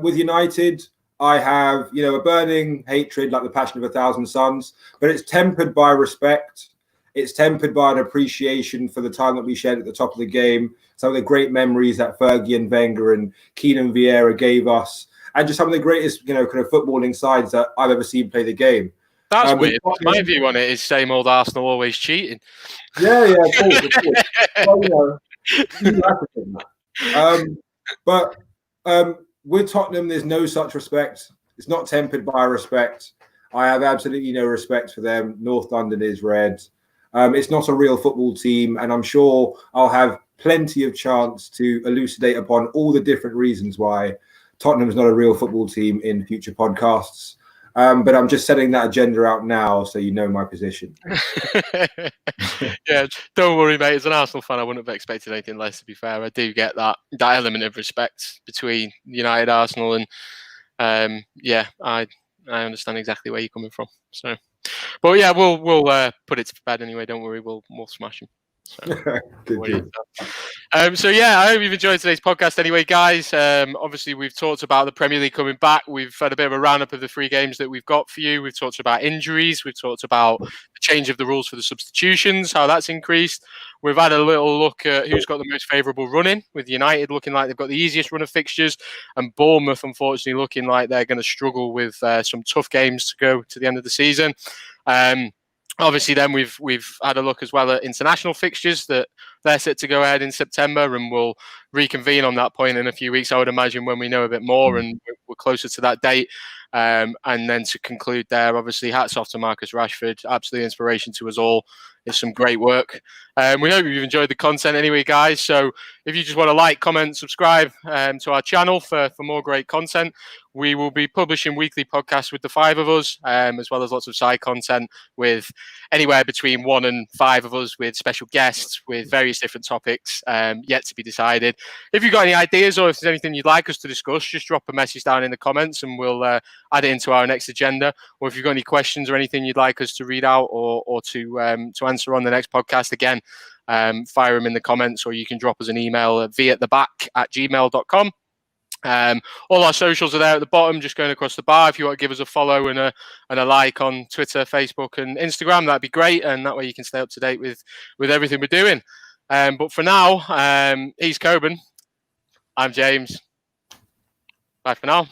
with United, I have, a burning hatred like the passion of 1,000 suns, but it's tempered by respect. It's tempered by an appreciation for the time that we shared at the top of the game, some of the great memories that Fergie and Wenger and Keenan Vieira gave us, and just some of the greatest, kind of footballing sides that I've ever seen play the game. That's weird. My view on it is same old Arsenal always cheating. Yeah, of course. But with Tottenham, there's no such respect. It's not tempered by respect. I have absolutely no respect for them. North London is red. It's not a real football team, and I'm sure I'll have plenty of chance to elucidate upon all the different reasons why Tottenham is not a real football team in future podcasts. But I'm just setting that agenda out now so you know my position. Yeah, don't worry, mate. As an Arsenal fan, I wouldn't have expected anything less, to be fair. I do get that element of respect between United, Arsenal, and I understand exactly where you're coming from. So, but yeah, we'll put it to bed anyway. Don't worry, we'll smash him. So yeah, I hope you've enjoyed today's podcast anyway, guys. Obviously we've talked about the Premier League coming back. We've had a bit of a roundup of the 3 games that we've got for you. We've talked about injuries. We've talked about the change of the rules for the substitutions, how that's increased. We've had a little look at who's got the most favourable running, with United looking like they've got the easiest run of fixtures, and Bournemouth unfortunately looking like they're going to struggle with some tough games to go to the end of the season. Obviously, then we've had a look as well at international fixtures that they're set to go ahead in September, and we'll reconvene on that point in a few weeks, I would imagine, when we know a bit more and we're closer to that date. And then to conclude there, obviously, hats off to Marcus Rashford, absolute inspiration to us all. It's some great work. We hope you've enjoyed the content anyway, guys. So if you just want to like, comment, subscribe to our channel for more great content. We will be publishing weekly podcasts with the 5 of us, as well as lots of side content with anywhere between 1 and 5 of us, with special guests, with various different topics yet to be decided. If you've got any ideas or if there's anything you'd like us to discuss, just drop a message down in the comments and we'll add it into our next agenda. Or if you've got any questions or anything you'd like us to read out or to answer on the next podcast, again, fire them in the comments, or you can drop us an email at viattheback@gmail.com. All our socials are there at the bottom, just going across the bar. If you want to give us a follow and a like on Twitter, Facebook and Instagram, that'd be great, and that way you can stay up to date with everything we're doing. But for now, he's Coben, I'm James. Bye for now.